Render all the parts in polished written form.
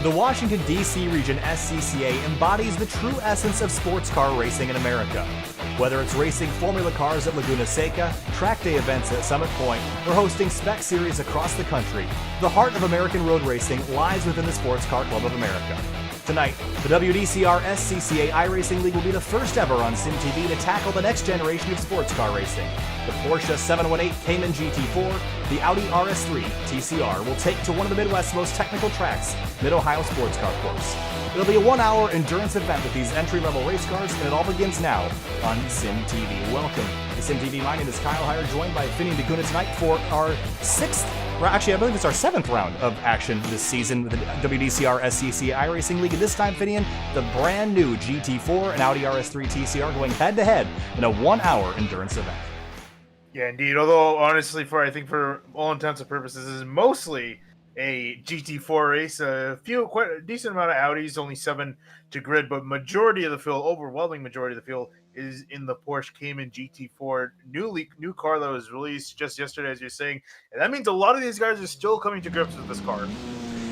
The Washington, D.C. region SCCA embodies the true essence of sports car racing in America. Whether it's racing Formula cars at Laguna Seca, track day events at Summit Point, or hosting spec series across the country, the heart of American road racing lies within the Sports Car Club of America. Tonight, the WDCR SCCA iRacing League will be the first ever on SimTV to tackle the next generation of sports car racing. The Porsche 718 Cayman GT4, the Audi RS3 TCR will take to one of the Midwest's most technical tracks, Mid-Ohio Sports Car Course. It'll be a one-hour endurance event with these entry-level race cars, and it all begins now on SimTV. Welcome to SimTV. My name is Kyle Heyer, joined by Finian DeCuna tonight for our I believe it's our seventh round of action this season with the WDCR SCCA iRacing League. And this time, Finian, the brand new GT4 and Audi RS3 TCR going head-to-head in a one-hour endurance event. Yeah, indeed. Although, honestly, for all intents and purposes, this is mostly a GT4 race. Quite a decent amount of Audis, only 7 to grid, but overwhelming majority of the field is in the Porsche Cayman GT4 new car that was released just yesterday, as you're saying, and that means a lot of these guys are still coming to grips with this car.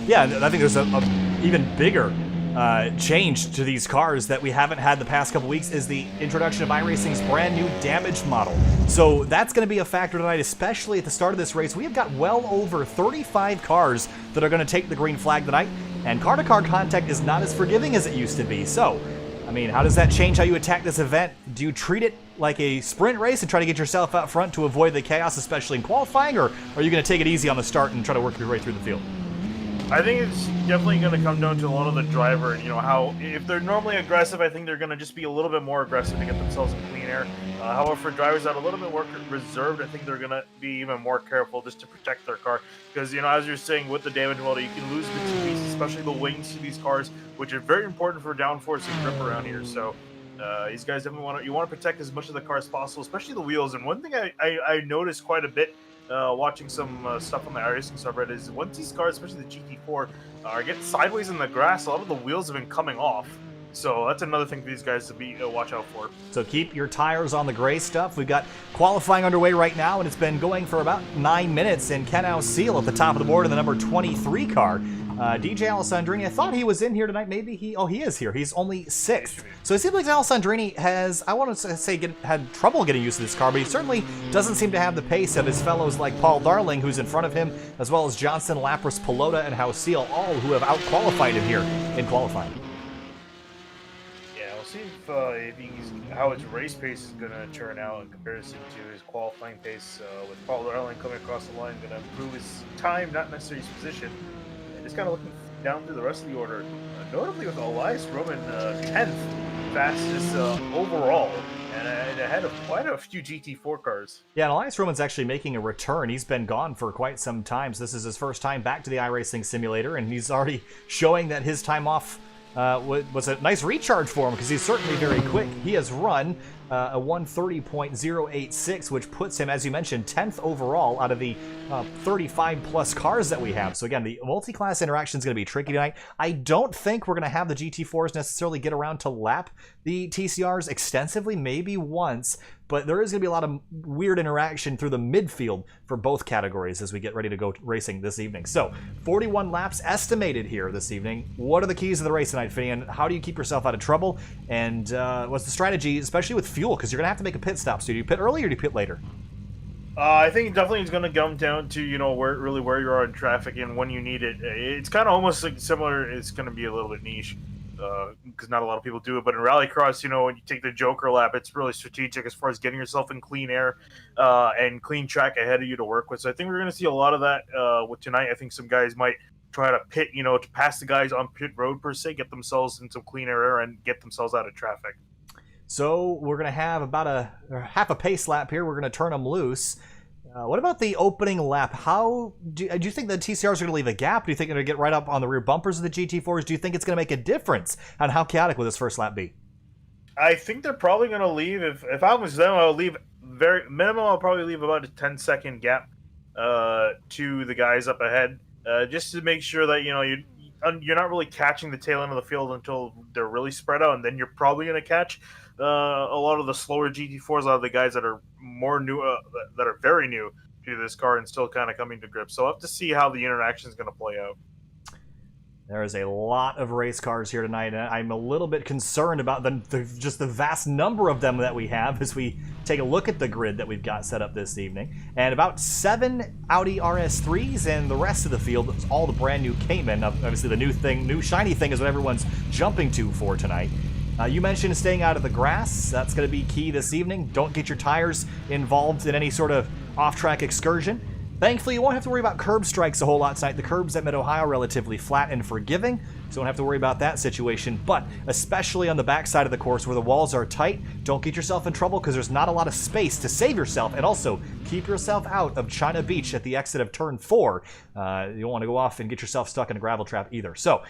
Yeah, and I think there's a even bigger change to these cars that we haven't had the past couple weeks is the introduction of iRacing's brand new damaged model. So that's going to be a factor tonight, especially at the start of this race. We have got well over 35 cars that are going to take the green flag tonight, and car-to-car contact is not as forgiving as it used to be. So, I mean, how does that change how you attack this event? Do you treat it like a sprint race and try to get yourself out front to avoid the chaos, especially in qualifying, or are you going to take it easy on the start and try to work your way through the field? I think it's definitely going to come down to a lot of the driver and, how if they're normally aggressive, I think they're going to just be a little bit more aggressive to get themselves in clean air. However, for drivers that are a little bit more reserved, I think they're going to be even more careful just to protect their car. Because, as you're saying, with the damage model, you can lose bits and pieces, especially the wings to these cars, which are very important for downforce and grip around here. So these guys definitely want to protect as much of the car as possible, especially the wheels. And one thing I noticed quite a bit watching some stuff on the iRacing subreddit is once these cars, especially the GT4, are getting sideways in the grass, a lot of the wheels have been coming off. So that's another thing for these guys to watch out for. So keep your tires on the gray stuff. We've got qualifying underway right now, and it's been going for about 9 minutes. And Ken Seal at the top of the board in the number 23 car. DJ Alessandrini, I thought he was in here tonight. Maybe he is here. He's only 6th. So it seems like Alessandrini has, I want to say, had trouble getting used to this car, but he certainly doesn't seem to have the pace of his fellows like Paul Darling, who's in front of him, as well as Johnson, Lapras, Pelota, and Hausil, all who have out-qualified him here in qualifying. Yeah, we'll see how his race pace is going to turn out in comparison to his qualifying pace. With Paul Darling coming across the line, going to improve his time, not necessarily his position. Just kind of looking down through the rest of the order, notably with Elias Roman 10th fastest overall, and ahead of quite a few GT4 cars. Yeah, and Elias Roman's actually making a return. He's been gone for quite some time, so this is his first time back to the iRacing simulator, and he's already showing that his time off was a nice recharge for him because he's certainly very quick. He has run a 1:30.086, which puts him, as you mentioned, 10th overall out of the 35-plus cars that we have. So again, the multi-class interaction is going to be tricky tonight. I don't think we're going to have the GT4s necessarily get around to lap the TCRs extensively, maybe once, but there is going to be a lot of weird interaction through the midfield for both categories as we get ready to go racing this evening. So, 41 laps estimated here this evening. What are the keys to the race tonight, Finian? How do you keep yourself out of trouble? And what's the strategy, especially with fuel? Because you're going to have to make a pit stop. So do you pit early or do you pit later? I think definitely it's going to come down to, where you are in traffic and when you need it. It's kind of almost like similar. It's going to be a little bit niche because not a lot of people do it. But in Rallycross, when you take the Joker lap, it's really strategic as far as getting yourself in clean air and clean track ahead of you to work with. So I think we're going to see a lot of that with tonight. I think some guys might try to pit, to pass the guys on pit road per se, get themselves in some clean air and get themselves out of traffic. So we're going to have about a half a pace lap here. We're going to turn them loose. What about the opening lap? How do you think the TCRs are going to leave a gap? Do you think they're going to get right up on the rear bumpers of the GT4s? Do you think it's going to make a difference? And how chaotic will this first lap be? I think they're probably going to leave. If I was them, I would leave very minimum. I'll probably leave about a 10-second gap to the guys up ahead, just to make sure that you're not really catching the tail end of the field until they're really spread out, and then you're probably going to catch a lot of the slower GT4s, a lot of the guys that are more new, that are very new to this car and still kind of coming to grips. So I'll have to see how the interaction is going to play out. There is a lot of race cars here tonight, and I'm a little bit concerned about just the vast number of them that we have as we take a look at the grid that we've got set up this evening. And about 7 Audi RS3s, and the rest of the field is all the brand new Cayman. Obviously, the new shiny thing is what everyone's jumping to for tonight. You mentioned staying out of the grass. That's going to be key this evening. Don't get your tires involved in any sort of off-track excursion. Thankfully, you won't have to worry about curb strikes a whole lot tonight. The curbs at Mid-Ohio are relatively flat and forgiving, so you won't have to worry about that situation. But especially on the backside of the course where the walls are tight, don't get yourself in trouble because there's not a lot of space to save yourself. And also, keep yourself out of China Beach at the exit of Turn 4. You don't want to go off and get yourself stuck in a gravel trap either. So,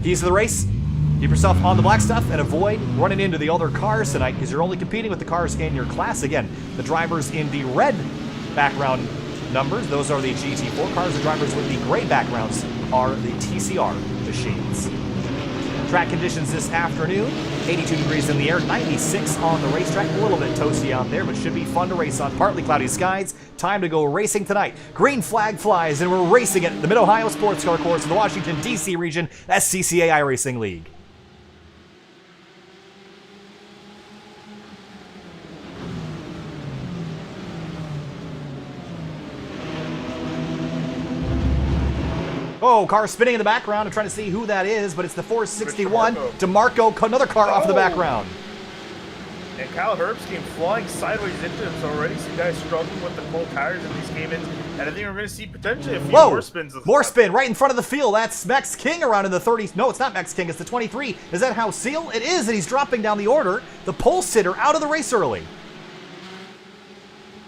keys to the race. Keep yourself on the black stuff and avoid running into the other cars tonight because you're only competing with the cars in your class. Again, the drivers in the red background numbers, those are the GT4 cars. The drivers with the gray backgrounds are the TCR machines. Track conditions this afternoon, 82 degrees in the air, 96 on the racetrack. A little bit toasty out there, but should be fun to race on partly cloudy skies. Time to go racing tonight. Green flag flies, and we're racing at the Mid-Ohio Sports Car Course in the Washington, D.C. region, SCCA iRacing League. Oh, car spinning in the background. I'm trying to see who that is, but it's the 461. DeMarco, another car off the background. And Kyle Herbst came flying sideways into him, so already some guys struggling with the cold tires in these Caymans. And I think we're going to see potentially a few more spins. More spin right in front of the field. That's Max King around in the 30s. No, it's not Max King. It's the 23. Is that House Seal? It is, and he's dropping down the order. The pole sitter out of the race early.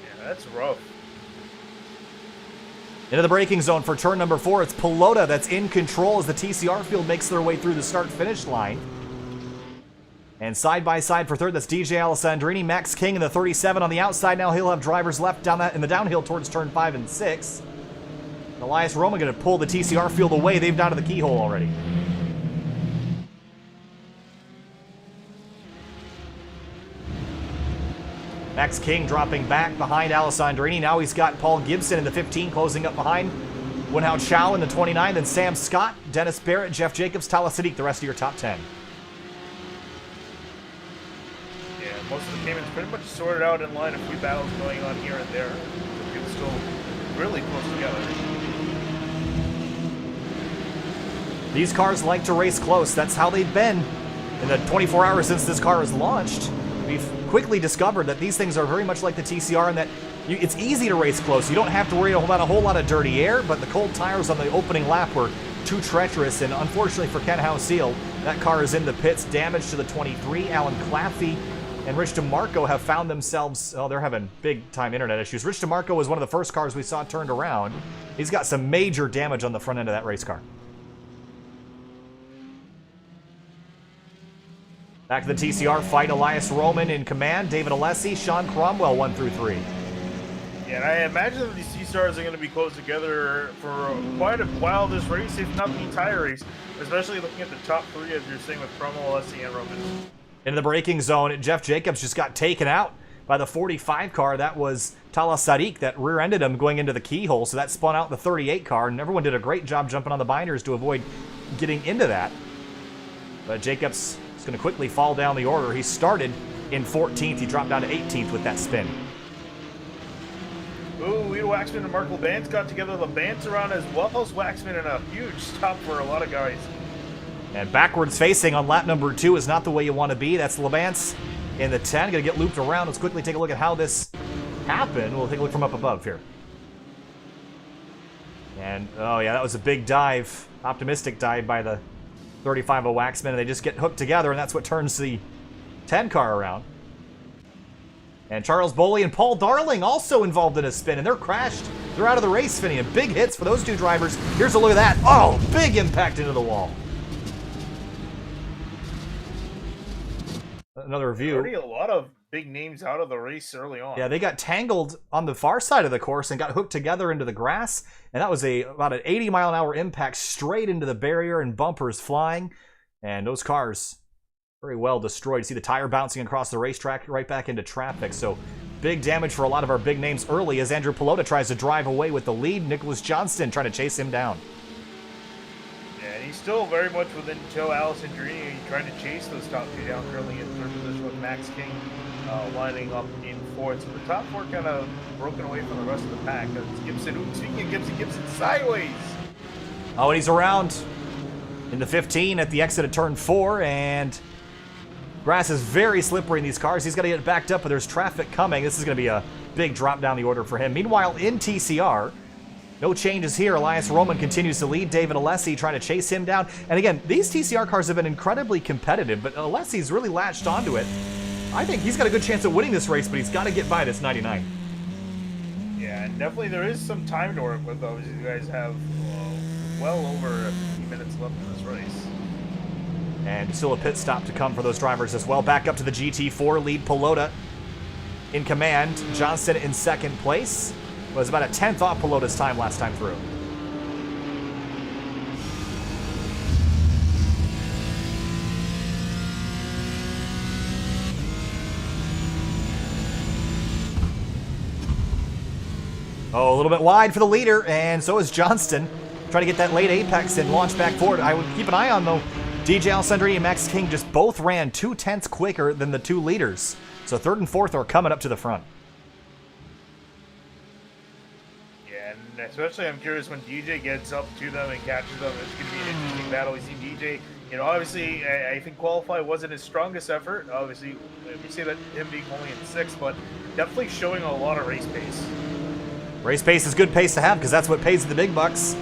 Yeah, that's rough. Into the braking zone for turn number 4. It's Pelota that's in control as the TCR field makes their way through the start-finish line. And side by side for third, that's DJ Alessandrini. Max King in the 37 on the outside. Now he'll have drivers left down that in the downhill towards turn 5 and 6. Elias Roman going to pull the TCR field away. They've down to the keyhole already. Max King dropping back behind Alessandrini. Now he's got Paul Gibson in the 15 closing up behind. Wenhao Chow in the 29. Then Sam Scott, Dennis Barrett, Jeff Jacobs, Tala Sadiq, the rest of your top 10. Yeah, most of the Caymans pretty much sorted out in line. A few battles going on here and there. It's still really close together. These cars like to race close. That's how they've been in the 24 hours since this car was launched. We've quickly discovered that these things are very much like the TCR and that it's easy to race close. You don't have to worry about a whole lot of dirty air, but the cold tires on the opening lap were too treacherous, and unfortunately for Ken House-Seal, that car is in the pits. Damage to the 23. Alan Claffey and Rich DeMarco have found themselves, they're having big-time internet issues. Rich DeMarco was one of the first cars we saw turned around. He's got some major damage on the front end of that race car. Back to the TCR fight, Elias Roman in command, David Alessi, Sean Cromwell 1 through 3. Yeah, and I imagine that these C-Stars are going to be close together for quite a while this race, if not the entire race, especially looking at the top 3 as you're saying with Cromwell, Alessi, and Roman. In the braking zone, Jeff Jacobs just got taken out by the 45 car. That was Tala Sadiq that rear-ended him going into the keyhole, so that spun out the 38 car, and everyone did a great job jumping on the binders to avoid getting into that. But Jacobs is going to quickly fall down the order. He started in 14th. He dropped down to 18th with that spin. Ooh, Guido Waxman and Mark LeBance got together. LeBance around as well as Waxman, and a huge stop for a lot of guys. And backwards facing on lap number 2 is not the way you want to be. That's LeBance in the 10. Going to get looped around. Let's quickly take a look at how this happened. We'll take a look from up above here. And, oh yeah, that was a big dive. Optimistic dive by the 35 of Waxman, and they just get hooked together, and that's what turns the 10 car around. And Charles Boley and Paul Darling also involved in a spin, and they're crashed. They're out of the race, Finney, and big hits for those two drivers. Here's a look at that. Oh, big impact into the wall. Another view. Already a lot of big names out of the race early on. Yeah, they got tangled on the far side of the course and got hooked together into the grass, and that was about an 80-mile-an-hour impact straight into the barrier and bumpers flying, and those cars very well destroyed. You see the tire bouncing across the racetrack right back into traffic, so big damage for a lot of our big names early as Andrew Pelota tries to drive away with the lead. Nicholas Johnston trying to chase him down. Yeah, And he's still very much within tow. Allison Drini trying to chase those top two down, currently in third position with Max King lining up in fourth. So the top four kind of broken away from the rest of the pack. It's Gibson. Ooh, speaking of Gibson sideways. Oh, and he's around in the 15 at the exit of turn 4, and grass is very slippery in these cars. He's got to get backed up, but there's traffic coming. This is going to be a big drop down the order for him. Meanwhile, in TCR, no changes here. Elias Roman continues to lead. David Alessi trying to chase him down. And again, these TCR cars have been incredibly competitive, but Alessi's really latched onto it. I think he's got a good chance of winning this race, but he's got to get by this 99. Yeah, and definitely there is some time to work with. Obviously, you guys have well over a few minutes left in this race. And still a pit stop to come for those drivers as well. Back up to the GT4 lead. Pelota in command. Johnston in second place. Was about a 10th off Pelota's time last time through. Oh, a little bit wide for the leader, and so is Johnston. Trying to get that late apex and launch back forward. I would keep an eye on, though, DJ Alessandrini and Max King just both ran 2/10 quicker than the two leaders. So third and fourth are coming up to the front. Especially, I'm curious when DJ gets up to them and catches them. It's going to be an interesting battle. We see DJ, obviously, I think qualify wasn't his strongest effort. Obviously, we say that him being only in sixth, but definitely showing a lot of race pace. Race pace is good pace to have because that's what pays the big bucks.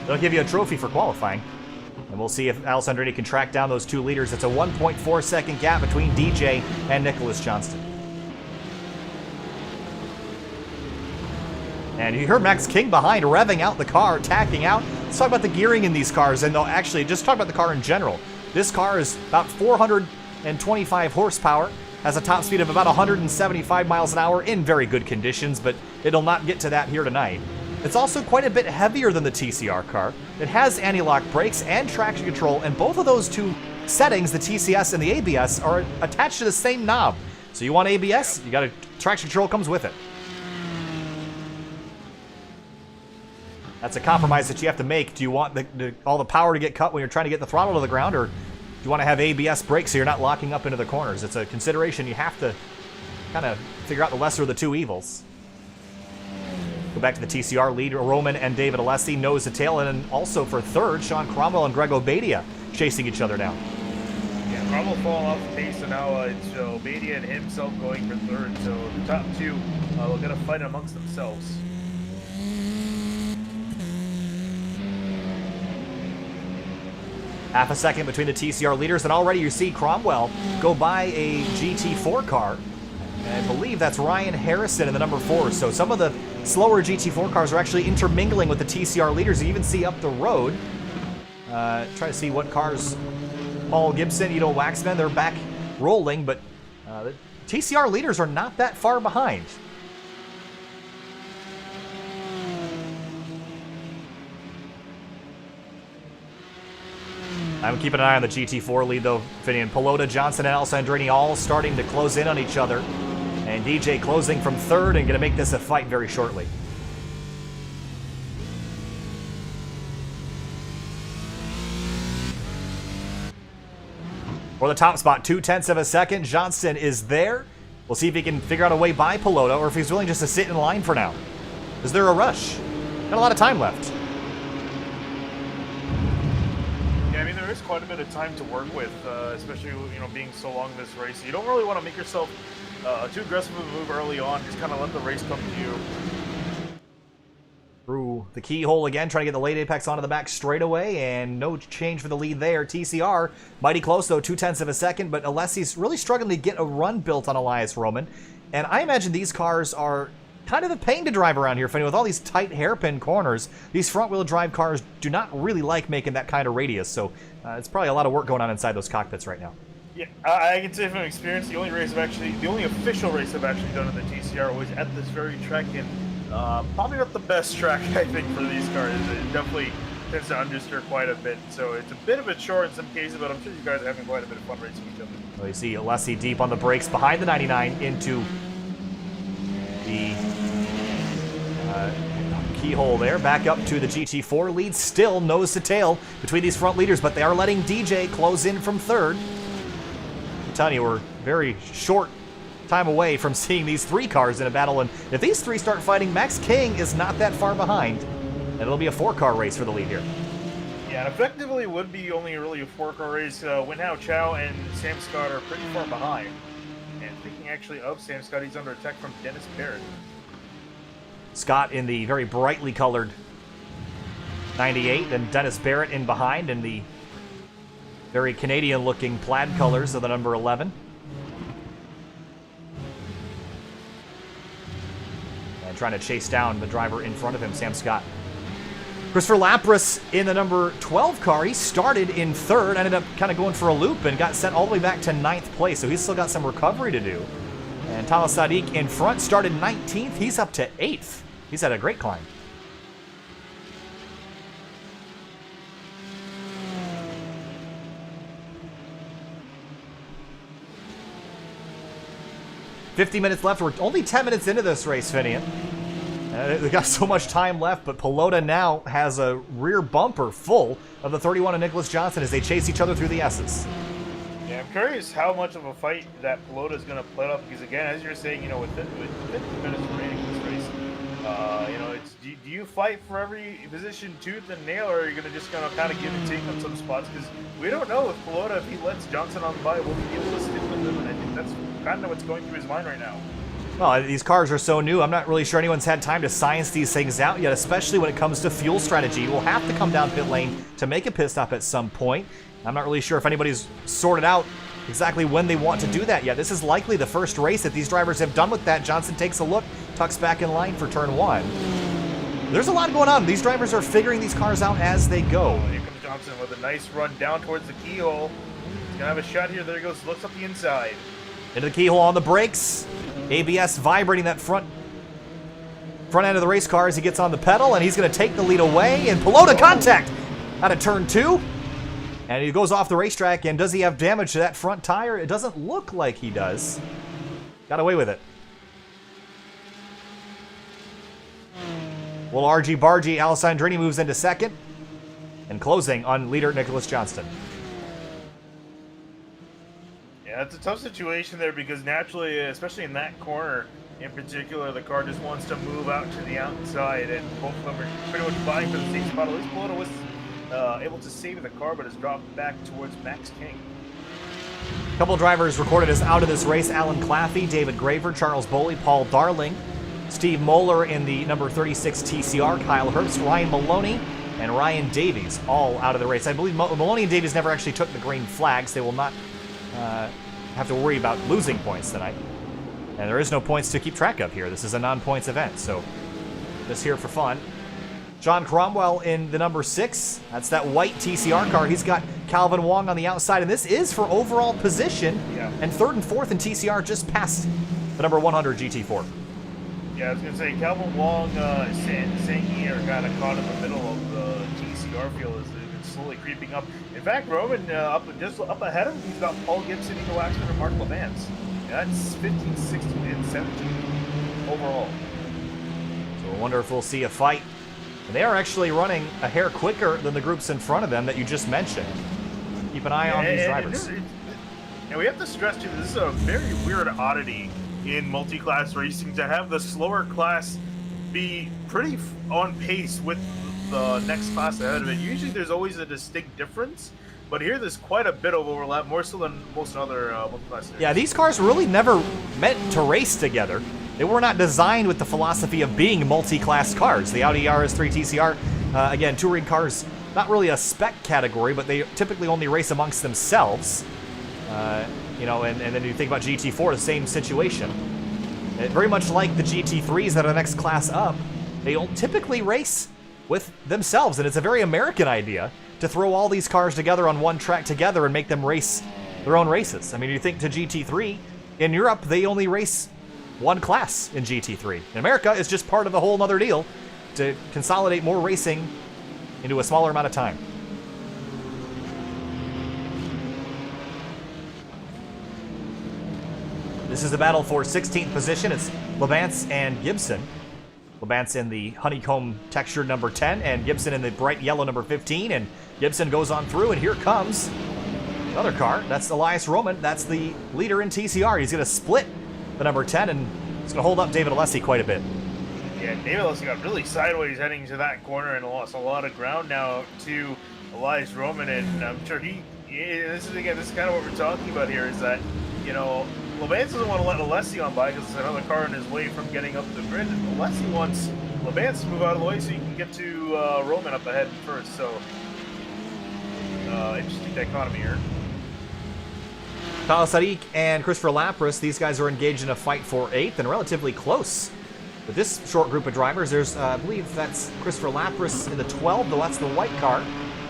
They'll give you a trophy for qualifying. And we'll see if Alessandrini can track down those two leaders. It's a 1.4 second gap between DJ and Nicholas Johnston. And you heard Max King behind, revving out the car, tacking out. Let's talk about the gearing in these cars, and actually, just talk about the car in general. This car is about 425 horsepower, has a top speed of about 175 miles an hour in very good conditions, but it'll not get to that here tonight. It's also quite a bit heavier than the TCR car. It has anti-lock brakes and traction control, and both of those two settings, the TCS and the ABS, are attached to the same knob. So you want ABS, you got traction control comes with it. That's a compromise that you have to make. Do you want all the power to get cut when you're trying to get the throttle to the ground, or do you want to have ABS brakes so you're not locking up into the corners? It's a consideration you have to kind of figure out the lesser of the two evils. Go back to the TCR lead. Roman and David Alessi nose to tail, and then also for third, Sean Cromwell and Greg Obadia chasing each other down. Yeah, Cromwell falling off the pace, and now it's Obadia and himself going for third. So the top two will get a fight amongst themselves. Half a second between the TCR leaders, and already you see Cromwell go by a GT4 car. And I believe that's Ryan Harrison in the number 4. So some of the slower GT4 cars are actually intermingling with the TCR leaders. You even see up the road. Try to see what cars. Paul Gibson, Waxman, they're back rolling, but the TCR leaders are not that far behind. I'm keeping an eye on the GT4 lead, though, Finian. Pelota, Johnson, and Alessandrini all starting to close in on each other. And DJ closing from third and going to make this a fight very shortly. For the top spot, 2/10 of a second. Johnston is there. We'll see if he can figure out a way by Pelota, or if he's willing just to sit in line for now. Is there a rush? Got a lot of time left. There is quite a bit of time to work with, especially being so long in this race. You don't really want to make yourself too aggressive of a move early on. Just kind of let the race come to you. Through the keyhole again, trying to get the late apex onto the back straightaway, and no change for the lead there. TCR, mighty close though, 2/10 of a second, but Alessi's really struggling to get a run built on Elias Roman. And I imagine these cars are kind of a pain to drive around here, Finney, with all these tight hairpin corners. These front-wheel drive cars do not really like making that kind of radius, so it's probably a lot of work going on inside those cockpits right now. Yeah, I can say from experience, the only official race I've actually done in the TCR was at this very track, and probably not the best track, I think, for these cars. It definitely tends to understeer quite a bit, so it's a bit of a chore in some cases, but I'm sure you guys are having quite a bit of fun racing each other. Well, you see Alessi deep on the brakes behind the 99 into the keyhole there. Back up to the GT4 lead. Still nose to tail between these front leaders, but they are letting DJ close in from third. I'm telling you, we're very short time away from seeing these 3 cars in a battle, and if these 3 start fighting, Max King is not that far behind, and it'll be a 4-car race for the lead here. Yeah, and effectively would be only really a 4-car race. Wenhao Chow and Sam Scott are pretty far behind. And speaking actually of Sam Scott, he's under attack from Dennis Barrett. Scott in the very brightly colored 98, and Dennis Barrett in behind in the very Canadian-looking plaid colors of the number 11. And trying to chase down the driver in front of him, Sam Scott. Christopher Lapras in the number 12 car. He started in third, ended up kind of going for a loop and got sent all the way back to 9th place, so he's still got some recovery to do. And Talas Sadiq in front started 19th. He's up to 8th. He's had a great climb. "50 minutes left. We're only 10 minutes into this race, Finian. They've got so much time left, but Pelota now has a rear bumper full of the 31 and Nicholas Johnson as they chase each other through the S's. Yeah, I'm curious how much of a fight that Pelota is going to play up, because again, as you're saying, you know, with 50 minutes remaining in this race, you know, it's do you fight for every position tooth and nail, or are you going to just kind of give and take on some spots? Because we don't know if Pelota, if he lets Johnson on by, will he be able to stick with him, and I think that's kind of what's going through his mind right now. Well, these cars are so new, I'm not really sure anyone's had time to science these things out yet, especially when it comes to fuel strategy. We'll have to come down pit lane to make a pit stop at some point. I'm not really sure if anybody's sorted out exactly when they want to do that yet. This is likely the first race that these drivers have done with that. Johnson takes a look, tucks back in line for turn 1. There's a lot going on. These drivers are figuring these cars out as they go. Here comes Johnson with a nice run down towards the keyhole. He's going to have a shot here. There he goes. Looks up the inside. Into the keyhole on the brakes. ABS vibrating that front end of the race car as he gets on the pedal, and he's going to take the lead away, and Pelota contact out of turn 2. And he goes off the racetrack, and does he have damage to that front tire? It doesn't look like he does. Got away with it. Well, RG Bargy, Alessandrini moves into second, and closing on leader Nicholas Johnston. Yeah, it's a tough situation there because naturally, especially in that corner in particular, the car just wants to move out to the outside, and both of them are pretty much vying for the same spot. At least Pelota was able to save the car, but has dropped back towards Max King. A couple of drivers recorded as out of this race: Alan Claffey, David Graver, Charles Boley, Paul Darling, Steve Moeller in the number 36 TCR, Kyle Herbst, Ryan Maloney, and Ryan Davies, all out of the race. I believe Maloney and Davies never actually took the green flags. They will not have to worry about losing points tonight. And there is no points to keep track of here. This is a non-points event, so just here for fun. John Cromwell in the number 6. That's that white TCR car. He's got Calvin Wong on the outside, and this is for overall position. Yeah. And 3rd and 4th in TCR, just past the number 100 GT4. Yeah, I was going to say, Calvin Wong, Sangi are kind of caught in the middle of the TCR field as they've been slowly creeping up. In fact, Roman, just up ahead of him, he's got Paul Gibson, Nico Waxman, and Mark Levance. Yeah, that's 15, 16, and 17 overall. So I wonder if we'll see a fight. And they are actually running a hair quicker than the groups in front of them that you just mentioned. Keep an eye on these drivers. And we have to stress, too, this is a very weird oddity in multi-class racing to have the slower class be pretty on pace with the next class ahead of it. Usually there's always a distinct difference, but here there's quite a bit of overlap, more so than most other multi-class series. Yeah, these cars really never meant to race together. They were not designed with the philosophy of being multi-class cars. The Audi RS3 TCR, again, touring cars, not really a spec category, but they typically only race amongst themselves. You know, and then you think about GT4, the same situation. Very much like the GT3s that are the next class up, they don't typically race with themselves, and it's a very American idea to throw all these cars together on one track together and make them race their own races. I mean, you think to GT3, in Europe, they only race one class in GT3. In America, it's just part of a whole other deal to consolidate more racing into a smaller amount of time. This is the battle for 16th position. It's Levance and Gibson. Labatt's in the honeycomb textured number 10, and Gibson in the bright yellow number 15, and Gibson goes on through, and here comes another car. That's Elias Roman. That's the leader in TCR. He's going to split the number 10, and he's going to hold up David Alessi quite a bit. Yeah, David Alessi got really sideways heading to that corner and lost a lot of ground now to Elias Roman, and I'm sure this is kind of what we're talking about here, is that, you know, Labatt doesn't want to let Alessi on by because there's another car in his way from getting up the grid, and Alessi wants Labatt to move out of the way so he can get to Roman up ahead first, so interesting dichotomy here. Kyle Sadiq and Christopher Lapras, these guys are engaged in a fight for 8th and relatively close. With this short group of drivers, there's, I believe that's Christopher Lapras in the 12, though that's the white car.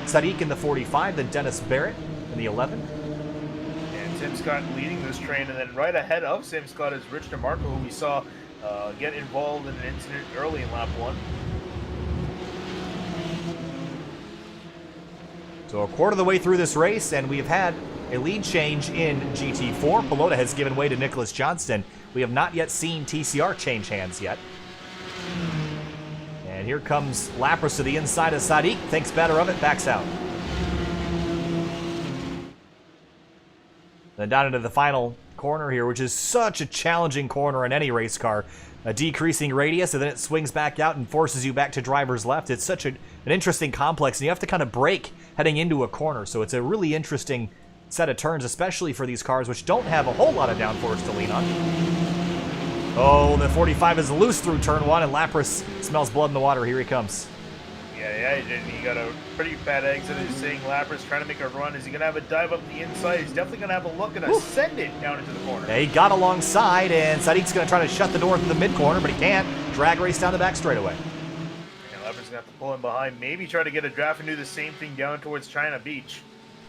Sadiq in the 45, then Dennis Barrett in the 11. And Tim Scott leading this train, and then right ahead of Tim Scott is Rich DeMarco, who we saw get involved in an incident early in lap 1. So a quarter of the way through this race, and we've had a lead change in GT4. Pelota has given way to Nicholas Johnston. We have not yet seen TCR change hands yet. And here comes Lapras to the inside of Sadiq. Thinks better of it, backs out. Then down into the final corner here, which is such a challenging corner in any race car. A decreasing radius, and then it swings back out and forces you back to driver's left. It's such an interesting complex, and you have to kind of brake heading into a corner. So it's a really interesting set of turns, especially for these cars, which don't have a whole lot of downforce to lean on. Oh, the 45 is loose through turn 1, and Lapras smells blood in the water. Here he comes. Yeah, he got a pretty bad exit. He's saying Lapras trying to make a run. Is he going to have a dive up the inside? He's definitely going to have a look and ascend it down into the corner. Yeah, he got alongside, and Sadiq's going to try to shut the door through the mid-corner, but he can't. Drag race down the back straightaway. And Lapras going to have to pull him behind. Maybe try to get a draft and do the same thing down towards China Beach.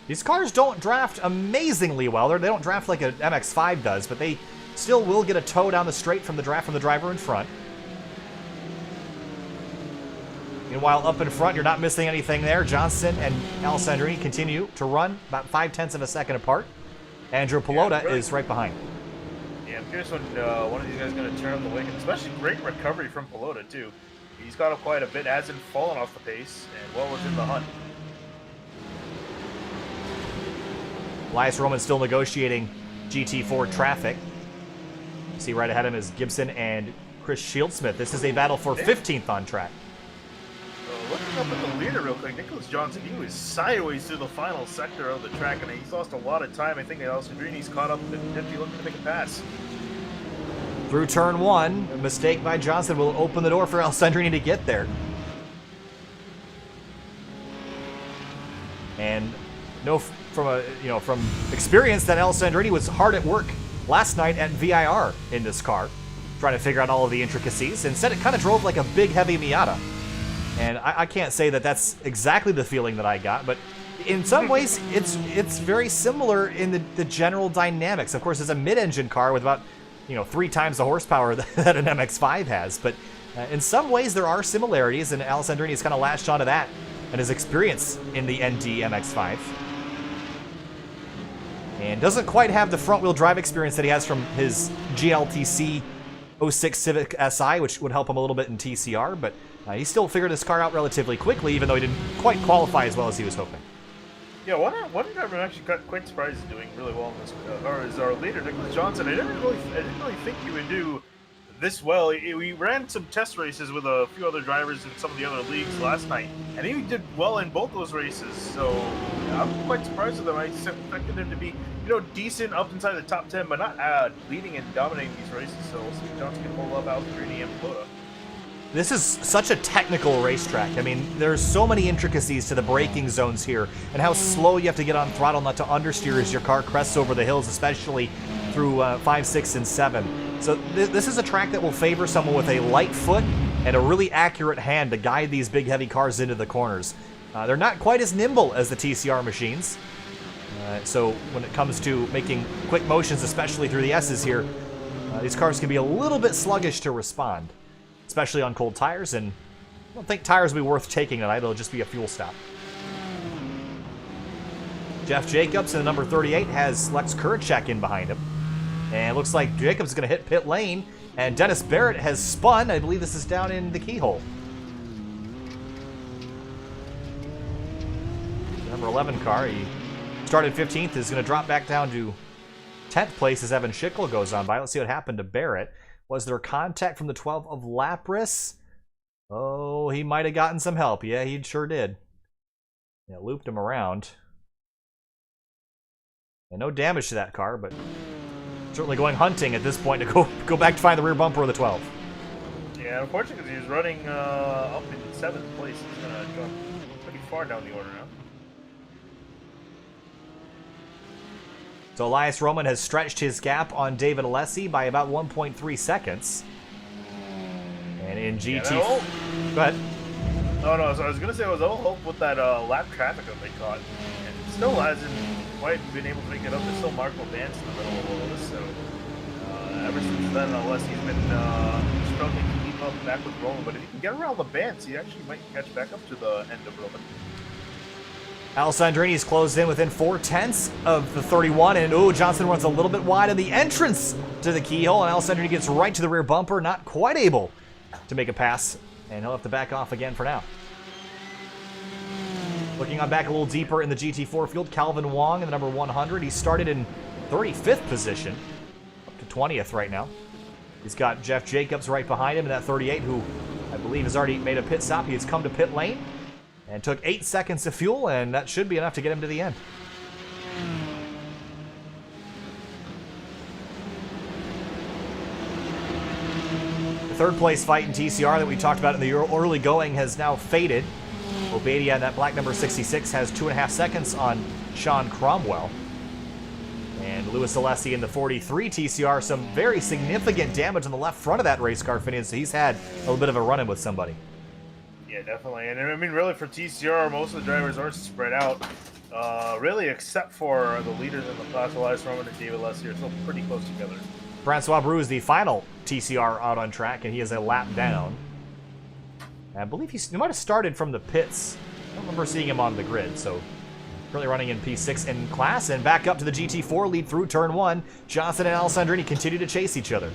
These cars don't draft amazingly well. They don't draft like an MX-5 does, but they still will get a tow down the straight from the draft from the driver in front. Meanwhile, up in front, you're not missing anything there. Johnson and Alessandrini continue to run about 0.5 of a second apart. Andrew Pelota is right behind. Yeah, I'm curious when one of these guys is going to turn on the wing, and especially great recovery from Pelota, too. He's got up quite a bit, hasn't fallen off the pace, and well within the hunt. Elias Roman still negotiating GT4 traffic. See right ahead of him is Gibson and Chris Shieldsmith. This is a battle for 15th on track. Looking up at the leader real quick, Nicholas Johnson, he was sideways through the final sector of the track, and he's lost a lot of time. I think that Alessandrini's caught up and potentially looking to make a pass. Through turn 1, a mistake by Johnson will open the door for Alessandrini to get there. And from experience that Alessandrini was hard at work last night at VIR in this car, trying to figure out all of the intricacies. Instead, it kind of drove like a big, heavy Miata. And I can't say that that's exactly the feeling that I got, but in some ways, it's very similar in the general dynamics. Of course, it's a mid-engine car with about 3 times the horsepower that an MX-5 has, but in some ways there are similarities, and Alessandrini has kind of latched onto that and his experience in the ND MX-5. And doesn't quite have the front-wheel drive experience that he has from his GLTC 06 Civic Si, which would help him a little bit in TCR, but he still figured his car out relatively quickly, even though he didn't quite qualify as well as he was hoping. Yeah, one driver I'm actually quite surprised is doing really well in this car is our leader, Nicholas Johnson. I didn't really think he would do this well. We ran some test races with a few other drivers in some of the other leagues last night, and he did well in both those races. So I'm quite surprised with him. I expected him to be, decent up inside the top 10, but not leading and dominating these races. So we'll see if Johnson can pull up Alessandrini and Pelota. This is such a technical racetrack. I mean, there's so many intricacies to the braking zones here, and how slow you have to get on throttle not to understeer as your car crests over the hills, especially through 5, 6, and 7. So this is a track that will favor someone with a light foot and a really accurate hand to guide these big, heavy cars into the corners. They're not quite as nimble as the TCR machines. So when it comes to making quick motions, especially through the S's here, these cars can be a little bit sluggish to respond, especially on cold tires, and I don't think tires will be worth taking tonight. It'll just be a fuel stop. Jeff Jacobs in the number 38 has Lex Kuracek in behind him. And it looks like Jacobs is going to hit pit lane, And Dennis Barrett has spun. I believe this is down in the keyhole. The number 11 car, he started 15th, is going to drop back down to 10th place as Evan Schickel goes on by. Let's see what happened to Barrett. Was there contact from the 12 of Lapras? Oh, he might have gotten some help. Yeah, he sure did. Yeah, looped him around. And no damage to that car, but certainly going hunting at this point to go back to find the rear bumper of the 12. Yeah, unfortunately, because he was running up in 7th place. He's going to jump pretty far down the order now. So Elias Roman has stretched his gap on David Alessi by about 1.3 seconds. And in GT... Yeah, go ahead. No, so I was going to say, I was all hope with that lap traffic that they caught. And still hasn't quite been able to make it up. There's still Marco Vance in the middle of all of this, so... ever since then, Alessi's been struggling to keep up back with Roman. But if he can get around the Vance, he actually might catch back up to the end of Roman. Alessandrini's closed in within 4/10 of the 31, and Johnson runs a little bit wide on the entrance to the keyhole, and Alessandrini gets right to the rear bumper, not quite able to make a pass, and he'll have to back off again for now. Looking on back a little deeper in the GT4 field, Calvin Wong in the number 100. He started in 35th position, up to 20th right now. He's got Jeff Jacobs right behind him in that 38, who I believe has already made a pit stop. He has come to pit lane and took 8 seconds of fuel, and that should be enough to get him to the end. The third place fight in TCR that we talked about in the early going has now faded. Obadia in that black number 66 has 2.5 seconds on Sean Cromwell. And Louis Alessi in the 43 TCR, some very significant damage on the left front of that race car, Finian, so he's had a little bit of a run-in with somebody. Yeah, definitely. And I mean, really, for TCR, most of the drivers are spread out, really, except for the leaders in the class, Elias Roman and David Alessi are still pretty close together. Francois Brou is the final TCR out on track, and he is a lap down. I believe he might have started from the pits. I don't remember seeing him on the grid, so currently running in P6 in class, and back up to the GT4, lead through turn 1. Johnson and Alessandrini continue to chase each other.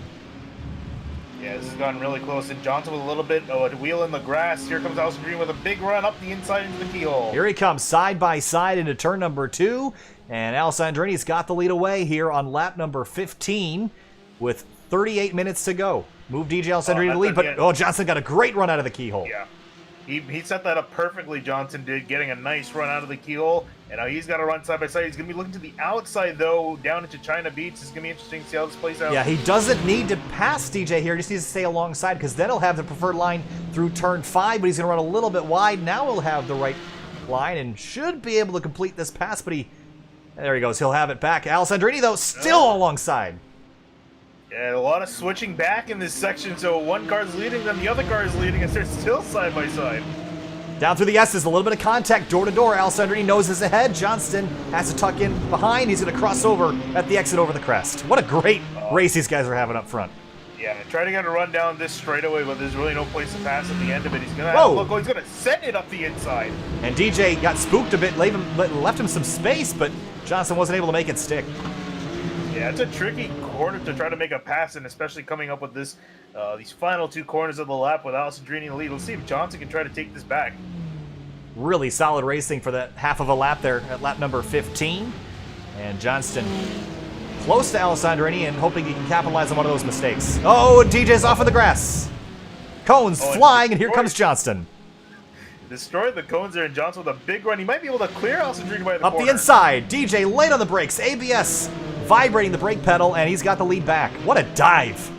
Yeah, this has gotten really close, and Johnson with a little bit of a wheel in the grass. Here comes Alessandrini with a big run up the inside into the keyhole. Here he comes, side by side into turn number 2, and Alessandrini's got the lead away here on lap number 15 with 38 minutes to go. Move DJ Alessandrini to the lead, but Johnson got a great run out of the keyhole. Yeah, he set that up perfectly, Johnson did, getting a nice run out of the keyhole, and now he's got to run side by side. He's going to be looking to the outside, though, down into China Beach. It's going to be interesting to see how this plays out. Yeah, he doesn't need to pass DJ here. He just needs to stay alongside, because then he'll have the preferred line through turn 5, but he's going to run a little bit wide. Now he'll have the right line and should be able to complete this pass, but there he goes. He'll have it back. Alessandrini, though, still alongside. Yeah, a lot of switching back in this section, so one car's leading, then the other car is leading, and they're still side by side. Down through the S's, a little bit of contact, door to door. Alessandrini noses ahead. Johnston has to tuck in behind. He's going to cross over at the exit over the crest. What a great race these guys are having up front. Yeah, try to get a run down this straightaway, but there's really no place to pass at the end of it. He's going to he's going to send it up the inside. And DJ got spooked a bit, left him some space, but Johnson wasn't able to make it stick. Yeah, it's a tricky corner to try to make a pass, and especially coming up with this these final 2 corners of the lap with Alessandrini in the lead. We'll see if Johnson can try to take this back. Really solid racing for that half of a lap there at lap number 15. And Johnston close to Alessandrini and hoping he can capitalize on one of those mistakes. Oh, DJ's off of the grass. Cones flying, and here comes Johnston. Destroyed the cones there, and Johnson with a big run. He might be able to clear Alessandrini by the corner. Up the inside, DJ late on the brakes, ABS vibrating the brake pedal, and he's got the lead back. What a dive.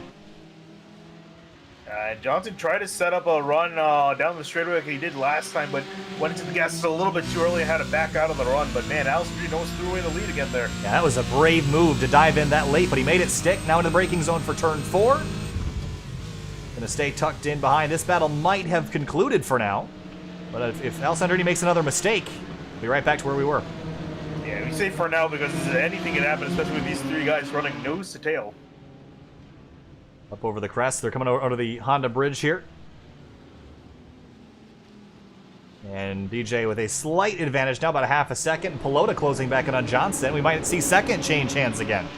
Johnson tried to set up a run down the straightaway like he did last time, but went into the gas just a little bit too early and had to back out of the run. But man, Alessandrini almost threw away the lead again there. Yeah, that was a brave move to dive in that late, but he made it stick. Now into the braking zone for turn 4. Gonna stay tucked in behind. This battle might have concluded for now, but if Alessandrini makes another mistake, we'll be right back to where we were. Yeah, we say for now because anything can happen, especially with these 3 guys running nose to tail. Up over the crest. They're coming over the Honda bridge here. And DJ with a slight advantage now, about a half a second. And Pelota closing back in on Johnson. We might see second change hands again.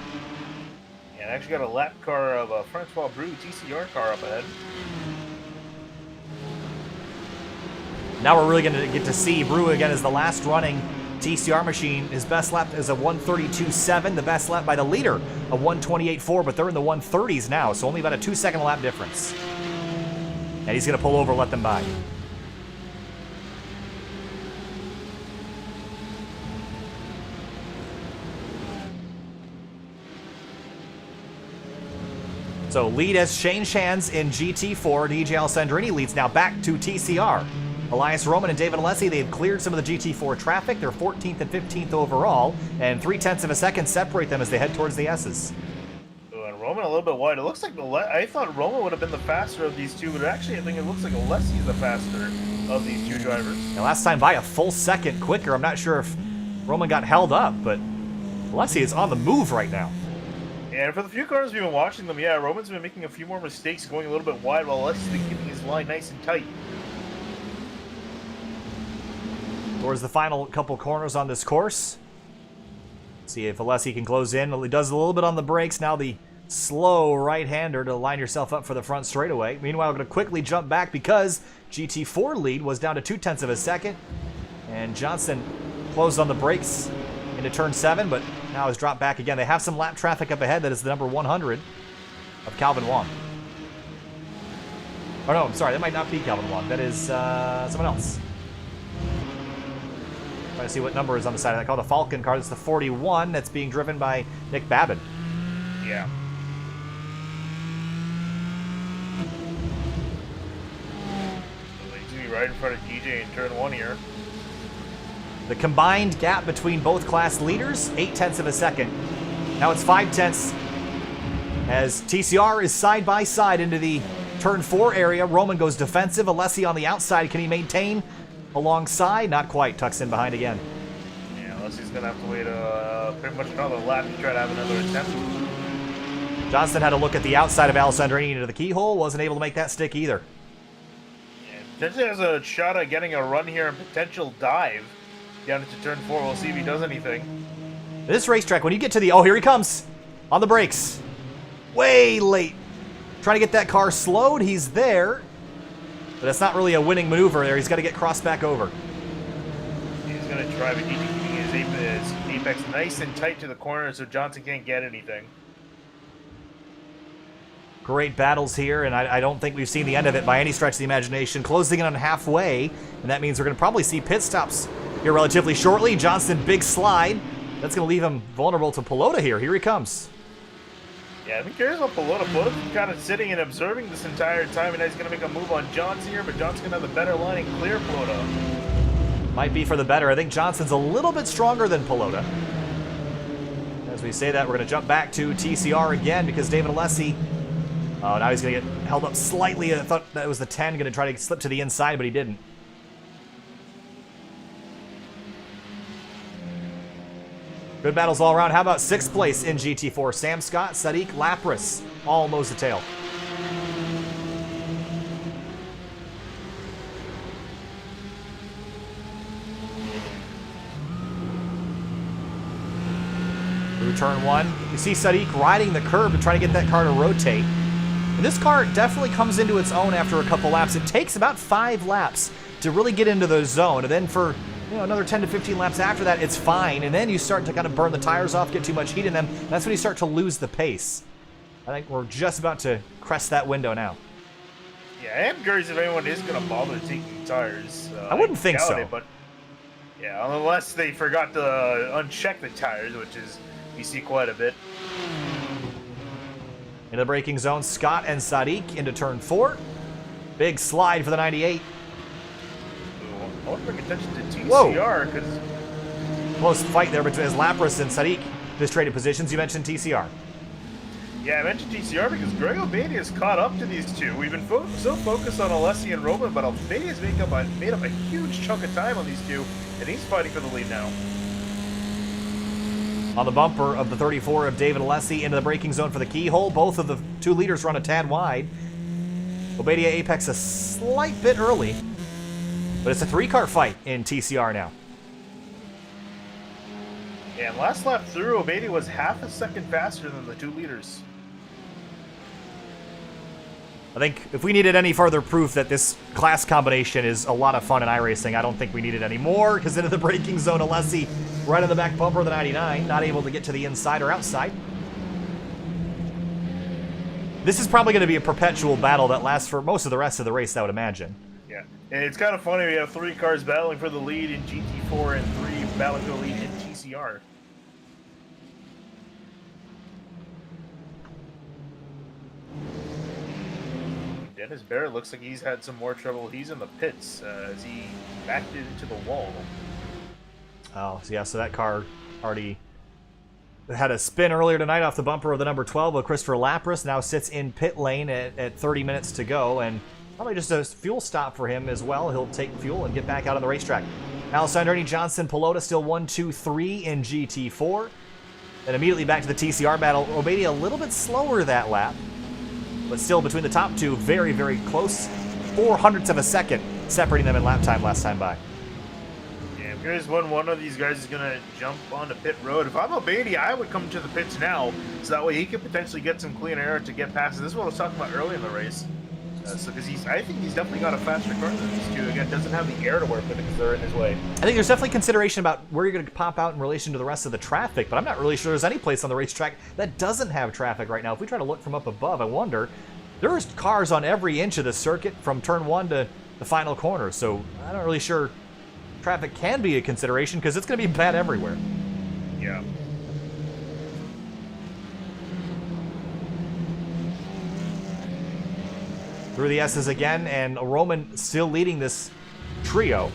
Yeah, Actually got a lap car of a Francois Brou TCR car up ahead. Now we're really going to get to see Brou again as the last running TCR machine. His best lap is a 132.7, the best lap by the leader, a 128.4, but they're in the 130s now, so only about a 2-second lap difference. And he's going to pull over, let them by. So lead has changed hands in GT4. DJ Alessandrini leads now back to TCR. Elias Roman and David Alessi, they've cleared some of the GT4 traffic. They're 14th and 15th overall, and 0.3 of a second separate them as they head towards the S's. And Roman a little bit wide. It looks like I thought Roman would have been the faster of these two, but actually I think it looks like Alessi is the faster of these two drivers. Now last time by a full second quicker. I'm not sure if Roman got held up, but Alessi is on the move right now. And for the few corners we've been watching them, yeah, Roman's been making a few more mistakes, going a little bit wide, while Alessi's been keeping his line nice and tight. Towards the final couple corners on this course. See if Alessi can close in. He does a little bit on the brakes. Now the slow right-hander to line yourself up for the front straightaway. Meanwhile, we're going to quickly jump back because GT4 lead was down to 0.2 of a second. And Johnson closed on the brakes into turn 7, but now has dropped back again. They have some lap traffic up ahead. That is the number 100 of Calvin Wong. Oh no, I'm sorry, that might not be Calvin Wong. That is someone else. Trying to see what number is on the side of that car. The Falcon car. That's the 41 that's being driven by Nick Babin. Yeah. He's going to be right in front of DJ in turn 1 here. The combined gap between both class leaders, 0.8 of a second. Now it's 0.5 as TCR is side by side into the turn 4 area. Roman goes defensive. Alessi on the outside. Can he maintain alongside? Not quite. Tucks in behind again. Yeah, Alessi's going to have to wait pretty much another lap to try to have another attempt. Johnson had a look at the outside of Alessandrini into the keyhole. Wasn't able to make that stick either. Yeah, potentially has a shot at getting a run here and potential dive down into turn 4. We'll see if he does anything. This racetrack, when you get to the... Oh, here he comes. On the brakes. Way late. Trying to get that car slowed. He's there. But it's not really a winning maneuver there. He's got to get crossed back over. He's going to try, but he's keeping his apex nice and tight to the corner so Johnson can't get anything. Great battles here, and I don't think we've seen the end of it by any stretch of the imagination. Closing in on halfway, and that means we're going to probably see pit stops here relatively shortly. Johnson, big slide. That's going to leave him vulnerable to Pelota here. Here he comes. Yeah, I've been curious about Pelota. Pelota's been kind of sitting and observing this entire time, and now he's going to make a move on Johnson here, but Johnson's going to have a better line and clear Pelota. Might be for the better. I think Johnson's a little bit stronger than Pelota. As we say that, we're going to jump back to TCR again because David Alessi... Oh, now he's going to get held up slightly. I thought that was the 10, going to try to slip to the inside, but he didn't. Good battles all around. How about 6th place in GT4? Sam Scott, Sadiq Lapras, all nose to tail. Through turn 1, you see Sadiq riding the curb to try to get that car to rotate. And this car definitely comes into its own after a couple laps. It takes about 5 laps to really get into the zone, and then for another 10 to 15 laps after that, it's fine. And then you start to kind of burn the tires off, get too much heat in them. That's when you start to lose the pace. I think we're just about to crest that window now. Yeah, I am curious if anyone is going to bother taking tires. I wouldn't think so. It, but yeah, unless they forgot to uncheck the tires, which is you see quite a bit. In the braking zone, Scott and Sadiq into turn 4. Big slide for the 98. I want to bring attention to TCR because close fight there between Lapras and Sadiq. Just traded positions. You mentioned TCR. Yeah, I mentioned TCR because Greg Obadia has caught up to these two. We've been so focused on Alessi and Roman, but Obadia has made up a huge chunk of time on these two, and he's fighting for the lead now. On the bumper of the 34 of David Alessi into the braking zone for the keyhole. Both of the 2 leaders run a tad wide. Obadia apex a slight bit early, but it's a 3-car fight in TCR now. Yeah, and last lap through, Obadia was half a second faster than the 2 leaders. I think if we needed any further proof that this class combination is a lot of fun in iRacing, I don't think we needed any more, because into the braking zone, Alessi right on the back bumper of the 99, not able to get to the inside or outside. This is probably going to be a perpetual battle that lasts for most of the rest of the race, I would imagine. Yeah, and it's kind of funny, we have 3 cars battling for the lead in GT4 and 3 battling for the lead in TCR. Dennis Barrett looks like he's had some more trouble. He's in the pits as he backed it into the wall. Oh, yeah, so that car already had a spin earlier tonight off the bumper of the number 12 of Christopher Lapras. Now sits in pit lane at 30 minutes to go, and probably just a fuel stop for him as well. He'll take fuel and get back out on the racetrack. Alessandrini, Johnson, Pelota still 1, 2, 3 in GT4. Then immediately back to the TCR battle. Obadia a little bit slower that lap, but still between the top two, very, very close. 0.04 of a second separating them in lap time last time by. Yeah, I'm curious when one of these guys is going to jump onto pit road. If I'm Obadia, I would come to the pits now, so that way he could potentially get some clean air to get past it. This is what I was talking about early in the race. Because I think he's definitely got a faster car than these two. Again, doesn't have the air to work with it because they're in his way. I think there's definitely consideration about where you're going to pop out in relation to the rest of the traffic, but I'm not really sure there's any place on the racetrack that doesn't have traffic right now. If we try to look from up above, I wonder, there's cars on every inch of the circuit from turn 1 to the final corner, so I'm not really sure traffic can be a consideration because it's going to be bad everywhere. Yeah. Through the S's again, and Roman still leading this trio.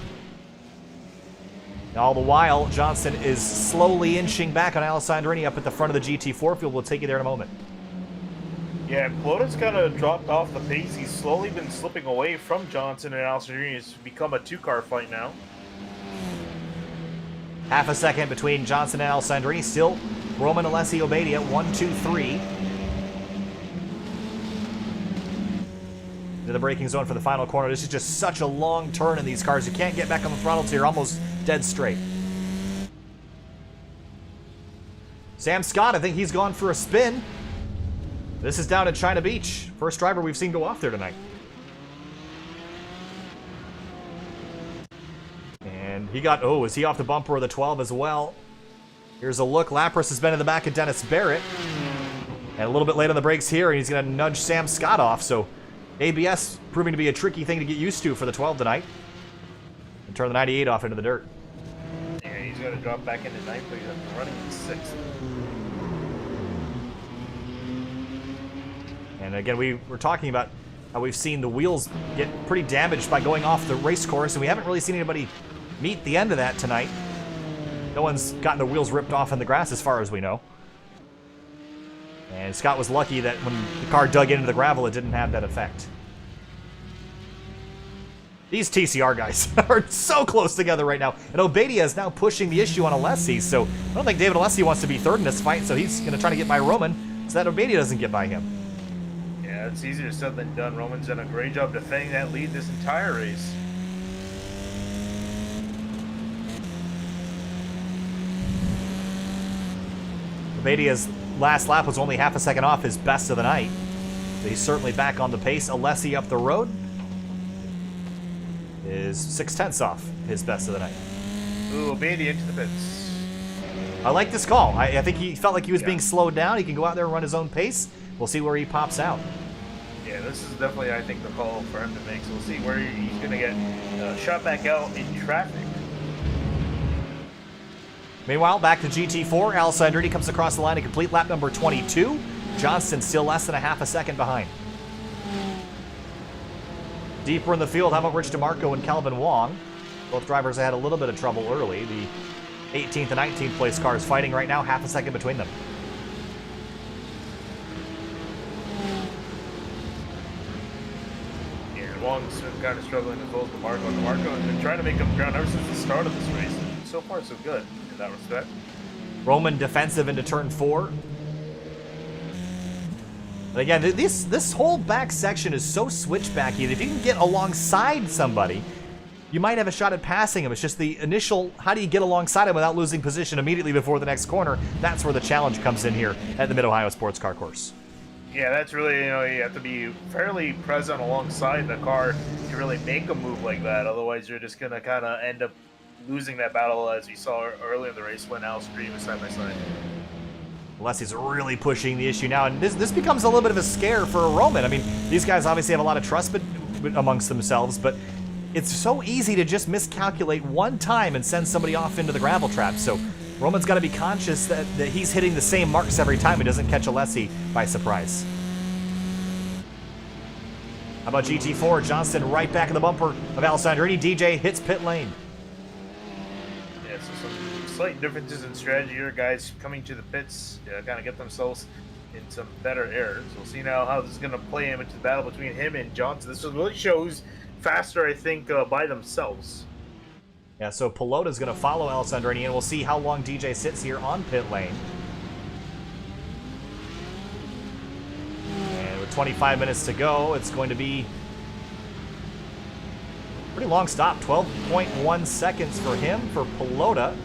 All the while, Johnson is slowly inching back on Alessandrini up at the front of the GT4 field. We'll take you there in a moment. Yeah, Pelota's kind of dropped off the pace. He's slowly been slipping away from Johnson, and Alessandrini has become a 2-car fight now. Half a second between Johnson and Alessandrini. Still Roman, Alessi, Obadia, 1, 2, 3. To the braking zone for the final corner. This is just such a long turn in these cars. You can't get back on the throttle till you're almost dead straight. Sam Scott, I think he's gone for a spin. This is down at China Beach. First driver we've seen go off there tonight. And he got, oh, is he off the bumper of the 12 as well? Here's a look. Lapras has been in the back of Dennis Barrett. And a little bit late on the brakes here, and he's going to nudge Sam Scott off, so ABS proving to be a tricky thing to get used to for the 12 tonight. And turn the 98 off into the dirt. Yeah, he's got to drop back into 9th, but he's running in 6th. And again, we were talking about how we've seen the wheels get pretty damaged by going off the race course, and we haven't really seen anybody meet the end of that tonight. No one's gotten their wheels ripped off in the grass as far as we know. And Scott was lucky that when the car dug into the gravel, it didn't have that effect. These TCR guys are so close together right now. And Obadia is now pushing the issue on Alessi, so I don't think David Alessi wants to be third in this fight, so he's going to try to get by Roman so that Obadia doesn't get by him. Yeah, it's easier said than done. Roman's done a great job defending that lead this entire race. Obadia's last lap was only half a second off his best of the night. So he's certainly back on the pace. Alessi up the road is 0.6 off his best of the night. Ooh, Obadia into the pits. I like this call. I think he felt like he was being slowed down. He can go out there and run his own pace. We'll see where he pops out. Yeah, this is definitely, I think, the call for him to make. So we'll see where he's going to get shot back out in traffic. Meanwhile, back to GT4. Alessandrini comes across the line to complete lap number 22. Johnston still less than a half a second behind. Deeper in the field, how about Rich DeMarco and Calvin Wong? Both drivers had a little bit of trouble early. The 18th and 19th place cars fighting right now, half a second between them. Yeah, Wong's been kind of struggling as well as DeMarco. DeMarco has been trying to make up ground ever since the start of this race. And so far, so good in that respect. Roman defensive into turn 4. But again, this whole back section is so switchbacky that if you can get alongside somebody, you might have a shot at passing him. It's just the initial, how do you get alongside him without losing position immediately before the next corner? That's where the challenge comes in here at the Mid-Ohio Sports Car Course. Yeah, that's really, you have to be fairly present alongside the car to really make a move like that. Otherwise, you're just going to kind of end up losing that battle, as we saw earlier in the race when Al Stream was side by side. Alessi's really pushing the issue now, and this becomes a little bit of a scare for Roman. I mean, these guys obviously have a lot of trust amongst themselves, but it's so easy to just miscalculate one time and send somebody off into the gravel trap. So Roman's got to be conscious that he's hitting the same marks every time he doesn't catch Alessi by surprise. How about GT4? Johnston right back in the bumper of Alessandrini. DJ hits pit lane. Yeah, so some slight differences in strategy here. Guys coming to the pits to kind of get themselves in some better air. So we'll see now how this is going to play him into the battle between him and Johnson. This really shows faster, I think, by themselves. Yeah, so Pelota's going to follow Alessandrini, and we'll see how long DJ sits here on pit lane. And with 25 minutes to go, it's going to be a pretty long stop. 12.1 seconds for him, for Pelota.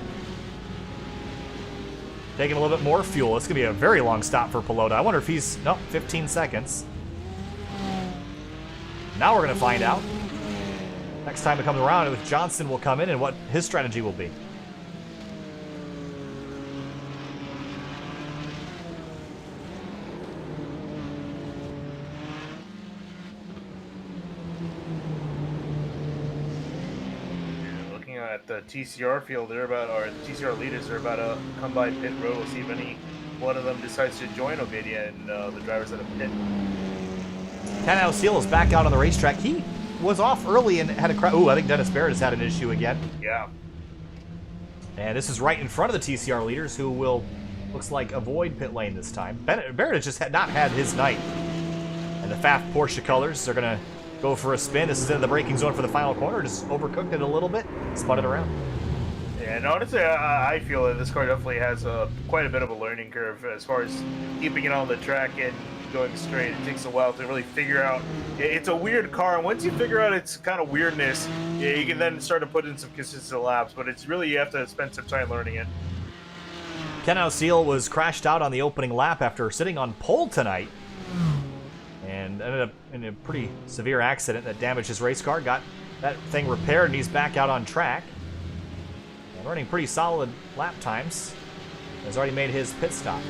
Taking a little bit more fuel. It's going to be a very long stop for Pelota. I wonder if he's... Nope, 15 seconds. Now we're going to find out. Next time it comes around, with Johnson will come in and what his strategy will be. Looking at the TCR field, they're about, or the TCR leaders are about to come by pit road. We'll see if any one of them decides to join Ovidia and the drivers that have pit. Ken Alcil is back out on the racetrack. He was off early and had a crash. Ooh, I think Dennis Barrett has had an issue again. Yeah. And this is right in front of the TCR leaders, who will, looks like, avoid pit lane this time. Barrett has just not had his night. And the Pfaff Porsche colors are going to go for a spin. This is in the braking zone for the final corner. Just overcooked it a little bit, spun it around. Yeah, and honestly, I feel that this car definitely has quite a bit of a learning curve as far as keeping it on the track and going straight. It takes a while to really figure out. It's a weird car, and once you figure out its kind of weirdness, you can then start to put in some consistent laps, but it's really, you have to spend some time learning it. Ken Alcil was crashed out on the opening lap after sitting on pole tonight, and ended up in a pretty severe accident that damaged his race car. Got that thing repaired, and he's back out on track. And running pretty solid lap times. Has already made his pit stop.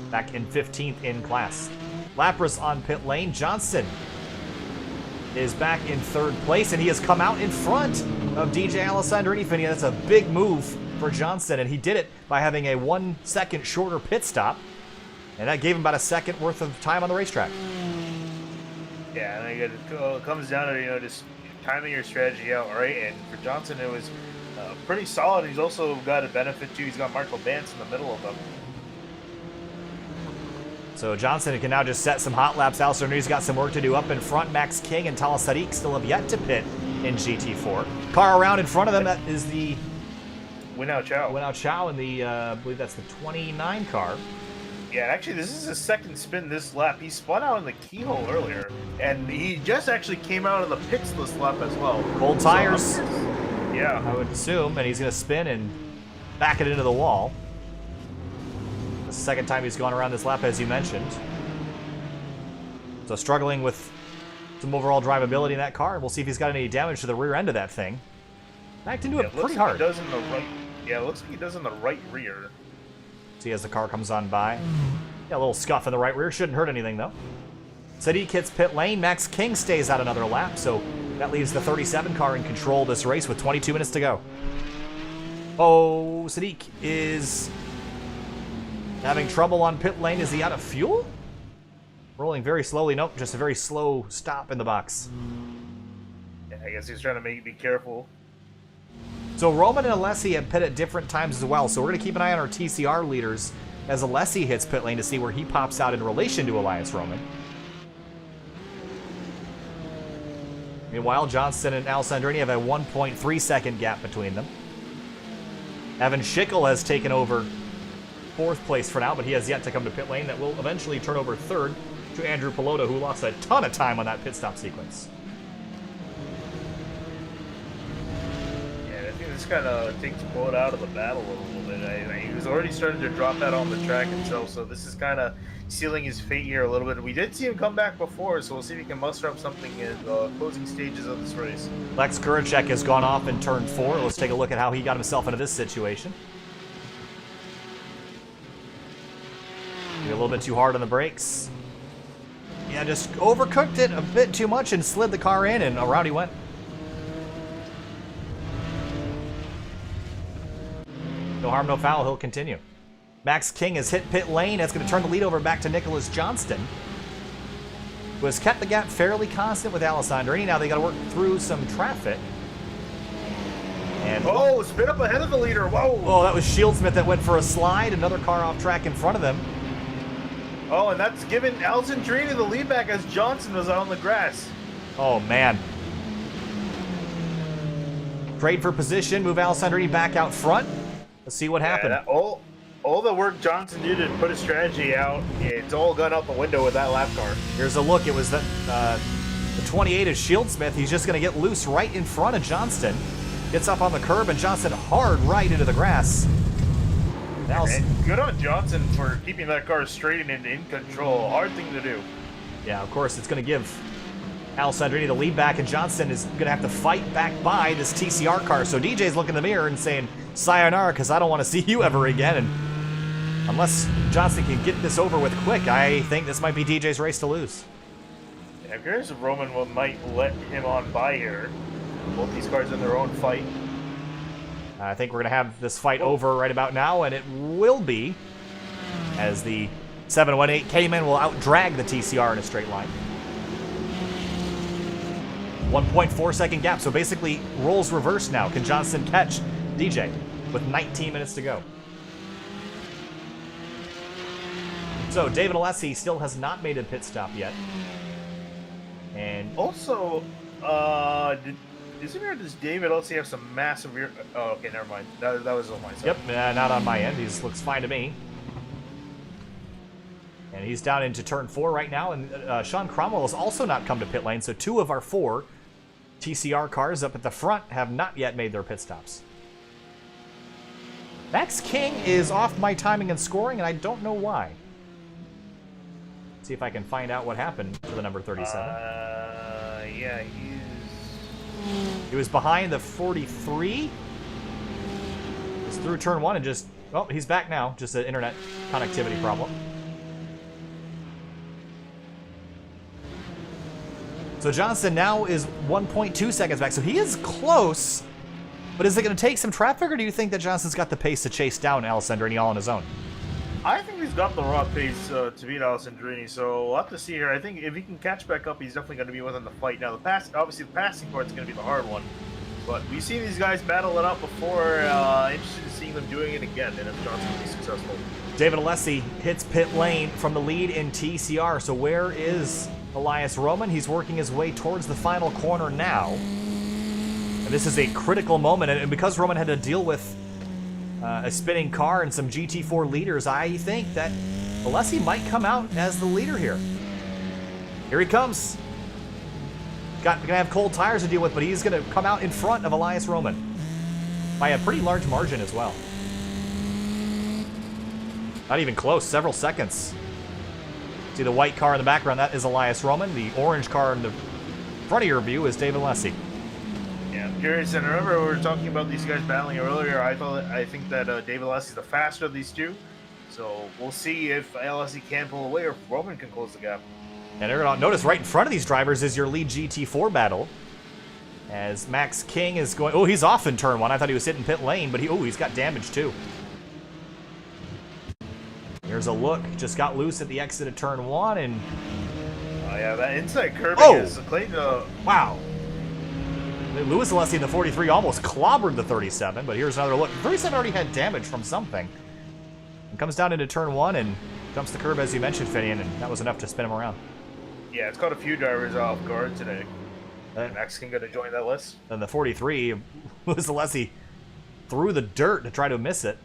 Back in 15th in class. Lapras on pit lane. Johnson is back in third place, and he has come out in front of DJ Alessandrini. Finney, that's a big move for Johnson, and he did it by having a 1 second shorter pit stop, and that gave him about a second worth of time on the racetrack. Yeah, and again, it comes down to, just timing your strategy out, right? And for Johnson, it was pretty solid. He's also got a benefit, too. He's got Marco Bance in the middle of them. So Johnson can now just set some hot laps. Alessandrini's got some work to do up in front. Max King and Talas Sadiq still have yet to pit in GT4. Car around in front of them, that is the Winnow Chow in the, I believe that's the 29 car. Yeah, actually, this is his second spin this lap. He spun out in the keyhole earlier, and he just actually came out of the pits this lap as well. Cold tires. Yeah. I would assume, and he's going to spin and back it into the wall. The second time he's gone around this lap, as you mentioned. So struggling with some overall drivability in that car. We'll see if he's got any damage to the rear end of that thing. Backed into it pretty hard. It does in the right. Yeah, it looks like he does in the right rear. See as the car comes on by. Yeah, a little scuff in the right rear. Shouldn't hurt anything, though. Sadiq hits pit lane. Max King stays out another lap, so that leaves the 37 car in control of this race with 22 minutes to go. Oh, Sadiq is having trouble on pit lane. Is he out of fuel? Rolling very slowly. Nope, just a very slow stop in the box. Yeah, I guess he's trying to be careful. So Roman and Alessi have pit at different times as well, so we're going to keep an eye on our TCR leaders as Alessi hits pit lane to see where he pops out in relation to Elias Roman. Meanwhile, Johnson and Alessandrini have a 1.3 second gap between them. Evan Schickel has taken over fourth place for now, but he has yet to come to pit lane. That will eventually turn over third to Andrew Pelota, who lost a ton of time on that pit stop sequence. Yeah, I think this just kind of takes Quote out of the battle a little bit. He was already starting to drop that on the track himself, so this is kind of sealing his fate here a little bit. We did see him come back before, so we'll see if he can muster up something in the closing stages of this race. Lex Kuracek has gone off in turn 4. Let's take a look at how he got himself into this situation. A little bit too hard on the brakes. Yeah, just overcooked it a bit too much and slid the car in, and around he went. No harm, no foul. He'll continue. Max King has hit pit lane. That's going to turn the lead over back to Nicholas Johnston, who has kept the gap fairly constant with Alessandrini. Now they got to work through some traffic. And oh, spin up ahead of the leader. Whoa. Oh, that was Shieldsmith that went for a slide. Another car off track in front of them. Oh, and that's given Alessandrini the lead back as Johnson was out on the grass. Oh, man. Trade for position. Move Alessandrini back out front. Let's see what happened. Yeah, all the work Johnson did to put his strategy out, it's all gone out the window with that lap car. Here's a look. It was the 28 is Shieldsmith. He's just going to get loose right in front of Johnston. Gets up on the curb, and Johnson hard right into the grass. And good on Johnson for keeping that car straight and in control. Hard thing to do. Yeah, of course, it's going to give Alessandrini the lead back, and Johnson is going to have to fight back by this TCR car. So DJ's looking in the mirror and saying, sayonara, because I don't want to see you ever again. And unless Johnson can get this over with quick, I think this might be DJ's race to lose. Yeah, I'm curious if Roman might let him on by here. Both these cars in their own fight. I think we're going to have this fight over right about now, and it will be, as the 718 Cayman will out-drag the TCR in a straight line. 1.4 second gap, so basically roles reversed now. Can Johnson catch DJ with 19 minutes to go? So David Alessi still has not made a pit stop yet. And also, does David also have some massive rear? Oh, okay, never mind. That was on my side. Yep, not on my end. He looks fine to me. And he's down into turn 4 right now. And Sean Cromwell has also not come to pit lane. So 2 of our 4 TCR cars up at the front have not yet made their pit stops. Max King is off my timing and scoring, and I don't know why. Let's see if I can find out what happened to the number 37. Yeah, he was behind the 43. He's through turn 1 and just... Oh, he's back now. Just an internet connectivity problem. So Johnson now is 1.2 seconds back. So he is close. But is it going to take some traffic, or do you think that Johnson's got the pace to chase down Alessandrini all on his own? I think he's got the raw pace to beat Alessandrini, so we'll have to see here. I think if he can catch back up, he's definitely going to be within the fight. Now, obviously the passing part's going to be the hard one, but we've seen these guys battle it out before. Interested in seeing them doing it again, and if Johnson will be successful. David Alessi hits pit lane from the lead in TCR. So where is Elias Roman? He's working his way towards the final corner now. And this is a critical moment, and because Roman had to deal with a spinning car and some GT4 leaders, I think that Alessi might come out as the leader here. Here he comes. Gonna have cold tires to deal with, but he's gonna come out in front of Elias Roman by a pretty large margin as well. Not even close, several seconds. See the white car in the background, that is Elias Roman. The orange car in the front of your view is David Alessi. Yeah, I'm curious, and remember we were talking about these guys battling earlier. I think that David Alessi is the faster of these two, so we'll see if Alessi can pull away or if Roman can close the gap. And you're gonna notice right in front of these drivers is your lead GT4 battle, as Max King is going. Oh, he's off in turn 1. I thought he was hitting pit lane, but he's got damage too. Here's a look. Just got loose at the exit of turn 1, and oh yeah, that inside curbing is Clayton. Wow. Louis Alessi in the 43 almost clobbered the 37, but here's another look. The 37 already had damage from something. And comes down into turn 1 and jumps the curb, as you mentioned, Finian, and that was enough to spin him around. Yeah, it's caught a few drivers off guard today. Max King going to join that list. Then the 43, Louis Alessi threw the dirt to try to miss it.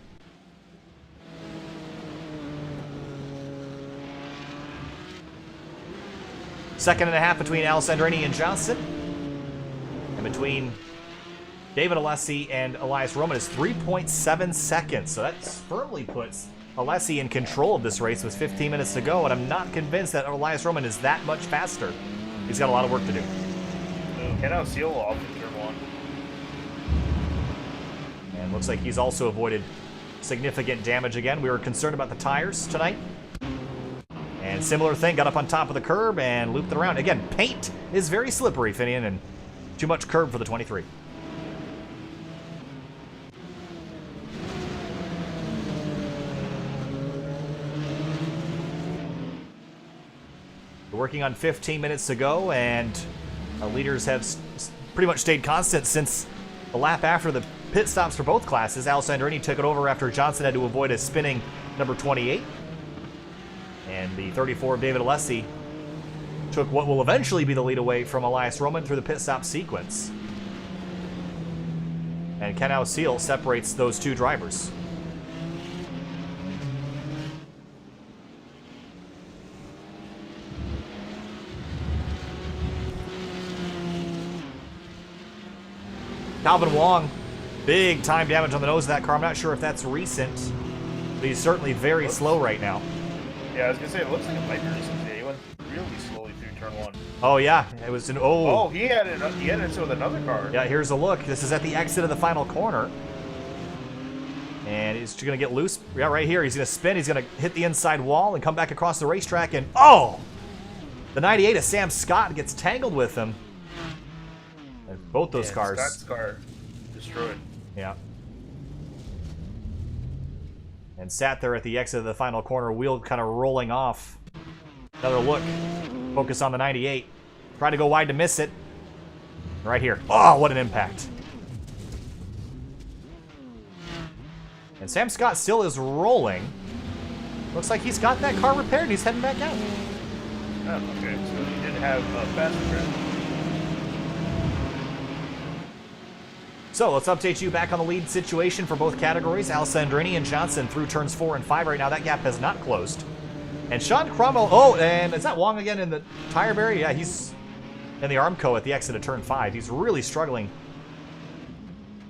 Second and a half between Alessandrini and Johnson. And between David Alessi and Elias Roman is 3.7 seconds. So that firmly puts Alessi in control of this race with 15 minutes to go, and I'm not convinced that Elias Roman is that much faster. He's got a lot of work to do. Ken Seal off in turn 1. And looks like he's also avoided significant damage again. We were concerned about the tires tonight. And similar thing, got up on top of the curb and looped it around. Again, paint is very slippery, Finian, and too much curb for the 23. We're working on 15 minutes to go, and our leaders have pretty much stayed constant since the lap after the pit stops for both classes. Alessandrini took it over after Johnson had to avoid a spinning number 28. And the 34 of David Alessi took what will eventually be the lead away from Elias Roman through the pit stop sequence. And Ken Seal separates those two drivers. Calvin Wong, big time damage on the nose of that car. I'm not sure if that's recent, but he's certainly very slow right now. Yeah, I was gonna say, it looks like it might be recent today. He went really slowly through turn 1. Oh yeah, it was an Oh, he had it into with another car. Yeah, here's a look. This is at the exit of the final corner. And he's gonna get loose. Yeah, right here. He's gonna spin, he's gonna hit the inside wall and come back across the racetrack, and oh! The 98 of Sam Scott gets tangled with him. And both those cars. Scott's car destroyed. Yeah. And sat there at the exit of the final corner, wheel kind of rolling off. Another look. Focus on the 98. Try to go wide to miss it. Right here. Oh, what an impact. And Sam Scott still is rolling. Looks like he's got that car repaired and he's heading back out. Oh, okay. So he didn't have a faster grip. So let's update you back on the lead situation for both categories. Alessandrini and Johnson through turns 4 and 5 right now. That gap has not closed. And Sean Cromwell, oh, and is that Wong again in the tire barrier? Yeah, he's in the Armco at the exit of turn 5. He's really struggling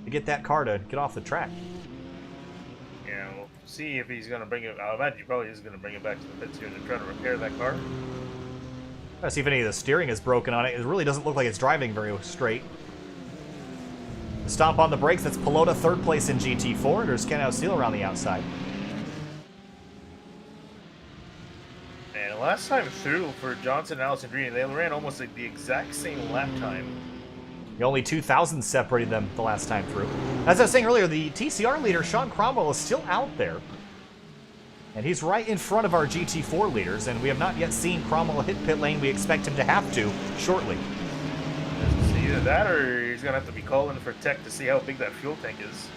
to get that car to get off the track. Yeah, we'll see if he's going to bring it. I imagine he probably is going to bring it back to the pits here to try to repair that car. Let's see if any of the steering is broken on it. It really doesn't look like it's driving very straight. Stomp on the brakes. That's Pelota, third place in GT4. There's Ken Seal around the outside. And last time through for Johnson and Alessandrini, they ran almost like the exact same lap time. The only 2,000 separated them the last time through. As I was saying earlier, the TCR leader, Sean Cromwell, is still out there. And he's right in front of our GT4 leaders, and we have not yet seen Cromwell hit pit lane. We expect him to have to shortly. It's either that or he's going to have to be calling for tech to see how big that fuel tank is.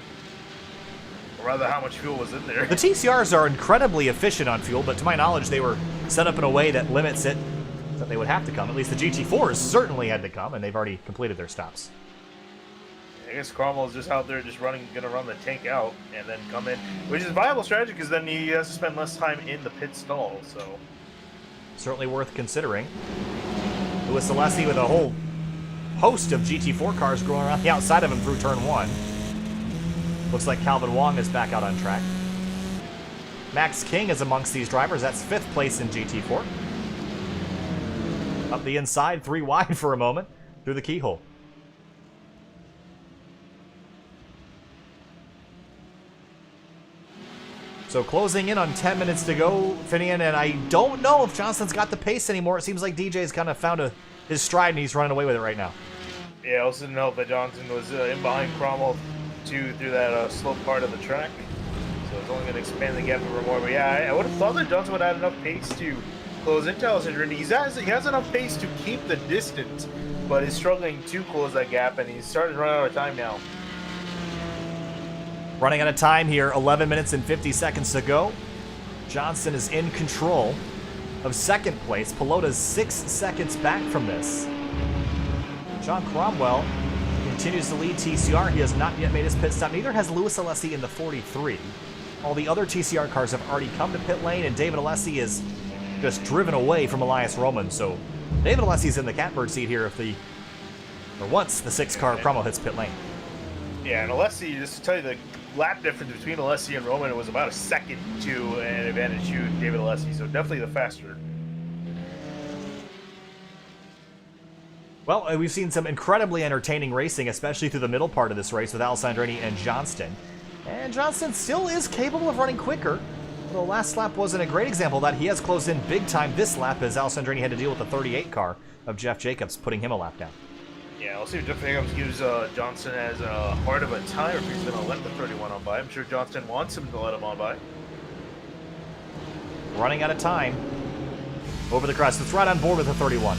Or rather, how much fuel was in there. The TCRs are incredibly efficient on fuel, but to my knowledge, they were set up in a way that limits it, that they would have to come. At least the GT4s certainly had to come, and they've already completed their stops. I guess Cromwell's just out there just going to run the tank out and then come in, which is a viable strategy because then he has to spend less time in the pit stall, so. Certainly worth considering. Louis Alessi with a whole host of GT4 cars going around the outside of him through turn 1. Looks like Calvin Wong is back out on track. Max King is amongst these drivers. That's 5th place in GT4. Up the inside, 3 wide for a moment, through the keyhole. So closing in on 10 minutes to go, Finian, and I don't know if Johnson's got the pace anymore. It seems like DJ's kind of found his stride and he's running away with it right now. Yeah, I also didn't know that Johnson was in behind Cromwell through that slope part of the track. So it's only going to expand the gap even more. But yeah, I would have thought that Johnson would have had enough pace to close into Alessandrini. He has enough pace to keep the distance, but he's struggling to close that gap, and he's starting to run out of time now. Running out of time here, 11 minutes and 50 seconds to go. Johnson is in control of 2nd place. Pelota's 6 seconds back from this. John Cromwell continues to lead TCR. He has not yet made his pit stop. Neither has Louis Alessi in the 43. All the other TCR cars have already come to pit lane, and David Alessi is just driven away from Elias Roman. So David Alessi's in the catbird seat here once the 6 car Cromwell hits pit lane. Yeah, and Alessi, just to tell you, the lap difference between Alessi and Roman was about a second to an advantage to David Alessi, so definitely the faster. Well, we've seen some incredibly entertaining racing, especially through the middle part of this race with Alessandrini and Johnston. And Johnston still is capable of running quicker. The last lap wasn't a great example of that. He has closed in big time this lap as Alessandrini had to deal with the 38 car of Jeff Jacobs, putting him a lap down. Yeah, we'll see if Jeff Jacobs gives Johnston as hard of a time, or if he's going to let the 31 on by. I'm sure Johnston wants him to let him on by. Running out of time. Over the crest. It's right on board with the 31.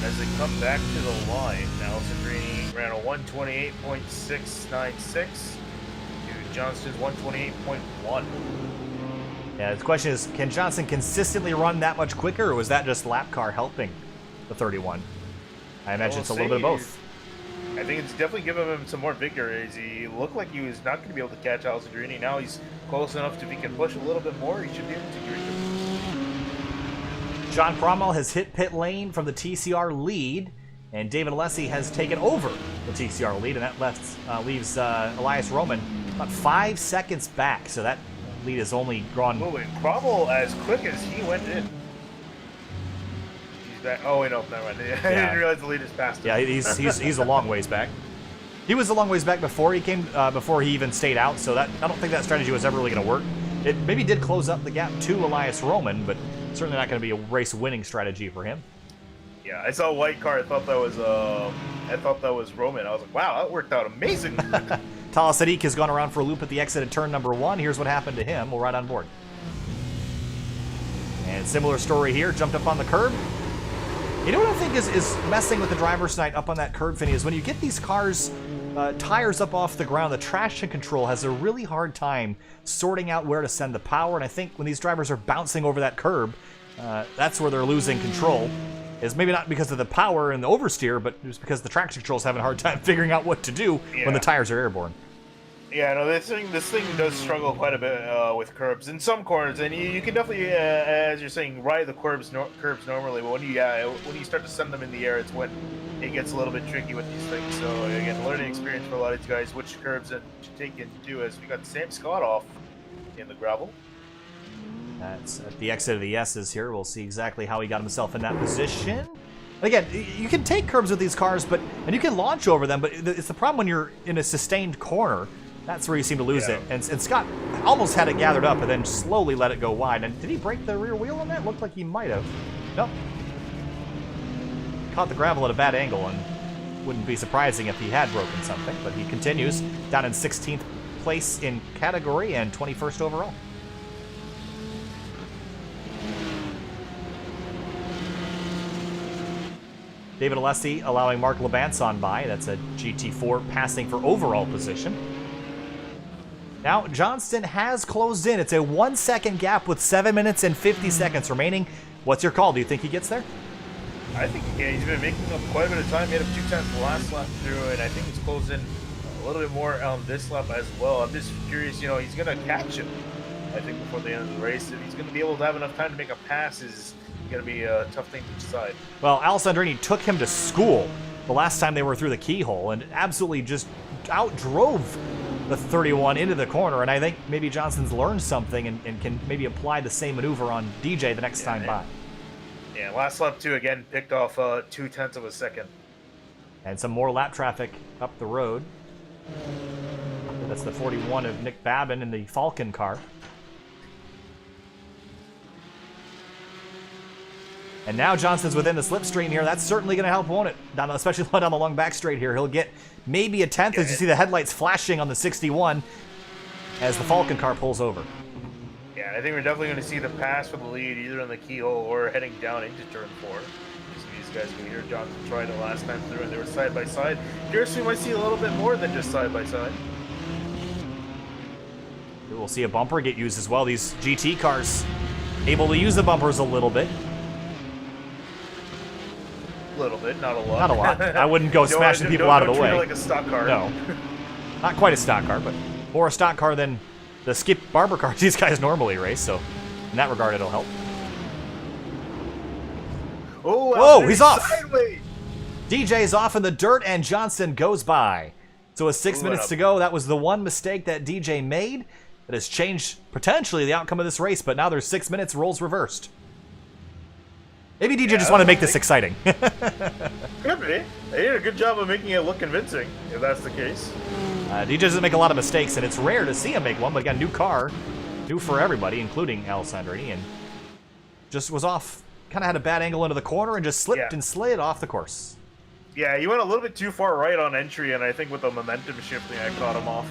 As they come back to the line, Alessandrini ran a 128.696 to Johnston's 128.1. Yeah, the question is, can Johnston consistently run that much quicker, or was that just lap car helping the 31? I imagine it's a little bit of both. I think it's definitely giving him some more vigor. As he looked like he was not going to be able to catch Alessandrini. Now he's close enough to, if he can push a little bit more, he should be able to reach him. John Cromwell has hit pit lane from the TCR lead, and David Alessi has taken over the TCR lead, and that leaves Elias Roman about 5 seconds back, so that lead has only grown... Oh, and Cromwell, as quick as he went in. He's back. Oh, wait, no, never mind. I didn't realize the lead is past him. Yeah, he's a long ways back. He was a long ways back before he came, before he even stayed out, so that I don't think that strategy was ever really going to work. It maybe did close up the gap to Elias Roman, but certainly not going to be a race-winning strategy for him. Yeah, I saw a white car. I thought that was Roman. I was like, wow, that worked out amazing. Talas Sadiq has gone around for a loop at the exit at turn number 1. Here's what happened to him. We'll ride on board. And similar story here. Jumped up on the curb. You know what I think is messing with the driver's night up on that curb, Finney, is when you get these cars tires up off the ground, the traction control has a really hard time sorting out where to send the power, and I think when these drivers are bouncing over that curb, that's where they're losing control. Is maybe not because of the power and the oversteer, but just because the traction control is having a hard time figuring out what to do when the tires are airborne. Yeah, no, this thing does struggle quite a bit with curbs in some corners, and you can definitely, as you're saying, ride the curbs normally. But when you start to send them in the air, it's when it gets a little bit tricky with these things. So again, learning experience for a lot of these guys, which curbs to take into, as we got Sam Scott off in the gravel. That's at the exit of the S's here. We'll see exactly how he got himself in that position. Again, you can take curbs with these cars, and you can launch over them, but it's the problem when you're in a sustained corner. That's where you seem to lose it. And Scott almost had it gathered up and then slowly let it go wide. And did he break the rear wheel on that? Looked like he might have. Nope. Caught the gravel at a bad angle, and wouldn't be surprising if he had broken something. But he continues down in 16th place in category and 21st overall. David Alessi allowing Mark Labance on by. That's a GT4 passing for overall position. Now, Johnston has closed in. It's a 1 second gap with 7 minutes and 50 seconds remaining. What's your call? Do you think he gets there? I think he can. He's been making up quite a bit of time. He had up 2 times the last lap through, and I think he's closed in a little bit more on this lap as well. I'm just curious, he's going to catch him, I think, before the end of the race. If he's going to be able to have enough time to make a pass is going to be a tough thing to decide. Well, Alessandrini took him to school the last time they were through the keyhole and absolutely just outdrove the 31 into the corner, and I think maybe Johnston's learned something and can maybe apply the same maneuver on DJ the next time by. Yeah, last lap too, again, picked off 0.2 of a second. And some more lap traffic up the road. That's the 41 of Nick Babin in the Falcon car. And now Johnston's within the slipstream here. That's certainly going to help, won't it? Especially down the long back straight here. He'll get maybe a 10th as you see the headlights flashing on the 61 as the Falcon car pulls over. Yeah, I think we're definitely going to see the pass for the lead either in the keyhole or heading down into turn 4. These guys can hear Johnson tried it last time through and they were side by side. Curious, we might see a little bit more than just side by side. We'll see a bumper get used as well. These GT cars able to use the bumpers a little bit. A little bit, not a lot. Not a lot. I wouldn't go smashing people out of the way. Like a stock car. No. Not quite a stock car, but more a stock car than the skip barber cars these guys normally race, so in that regard it'll help. Oh, whoa, he's off! Sideways. DJ's off in the dirt, and Johnston goes by. So with 6 minutes to go, that was the one mistake that DJ made that has changed potentially the outcome of this race, but now there's 6 minutes, roles reversed. Maybe DJ just wanted to make this exciting. Could be. They did a good job of making it look convincing, if that's the case. DJ doesn't make a lot of mistakes, and it's rare to see him make one, but got a new car, new for everybody, including Alessandrini, and just was off. Kind of had a bad angle into the corner and just slipped and slid off the course. Yeah, he went a little bit too far right on entry, and I think with the momentum shifting, I caught him off.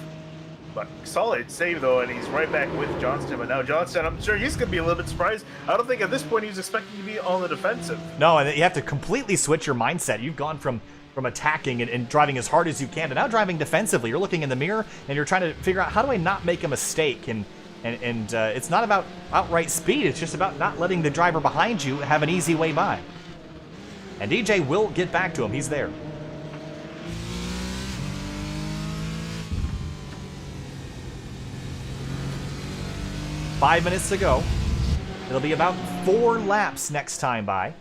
But solid save, though, and he's right back with Johnston. But now Johnston, I'm sure he's going to be a little bit surprised. I don't think at this point he's expecting to be on the defensive. No, and you have to completely switch your mindset. You've gone from attacking and driving as hard as you can to now driving defensively. You're looking in the mirror, and you're trying to figure out, how do I not make a mistake? And it's not about outright speed. It's just about not letting the driver behind you have an easy way by. And DJ will get back to him. He's there. Five minutes to go. It'll be about 4 laps next time by.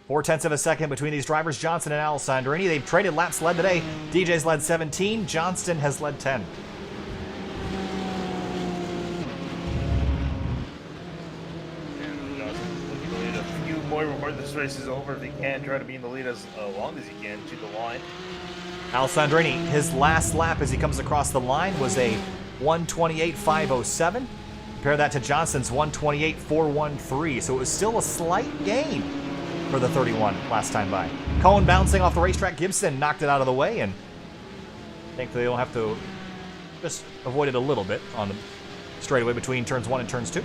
Four-tenths of a second between these drivers, Johnston and Alessandrini. They've traded laps led today. DJ's led 17. Johnston has led 10. Looking to lead a few more before this race is over if he can. Try to be in the lead as long as he can to the line. Alessandrini, his last lap as he comes across the line was a 1:28.507. Compare that to Johnston's 1:28.413. So it was still a slight gain for the 31 last time by. Cohen bouncing off the racetrack. Gibson knocked it out of the way, and thankfully they don't have to just avoid it a little bit on the straightaway between turns 1 and turns 2.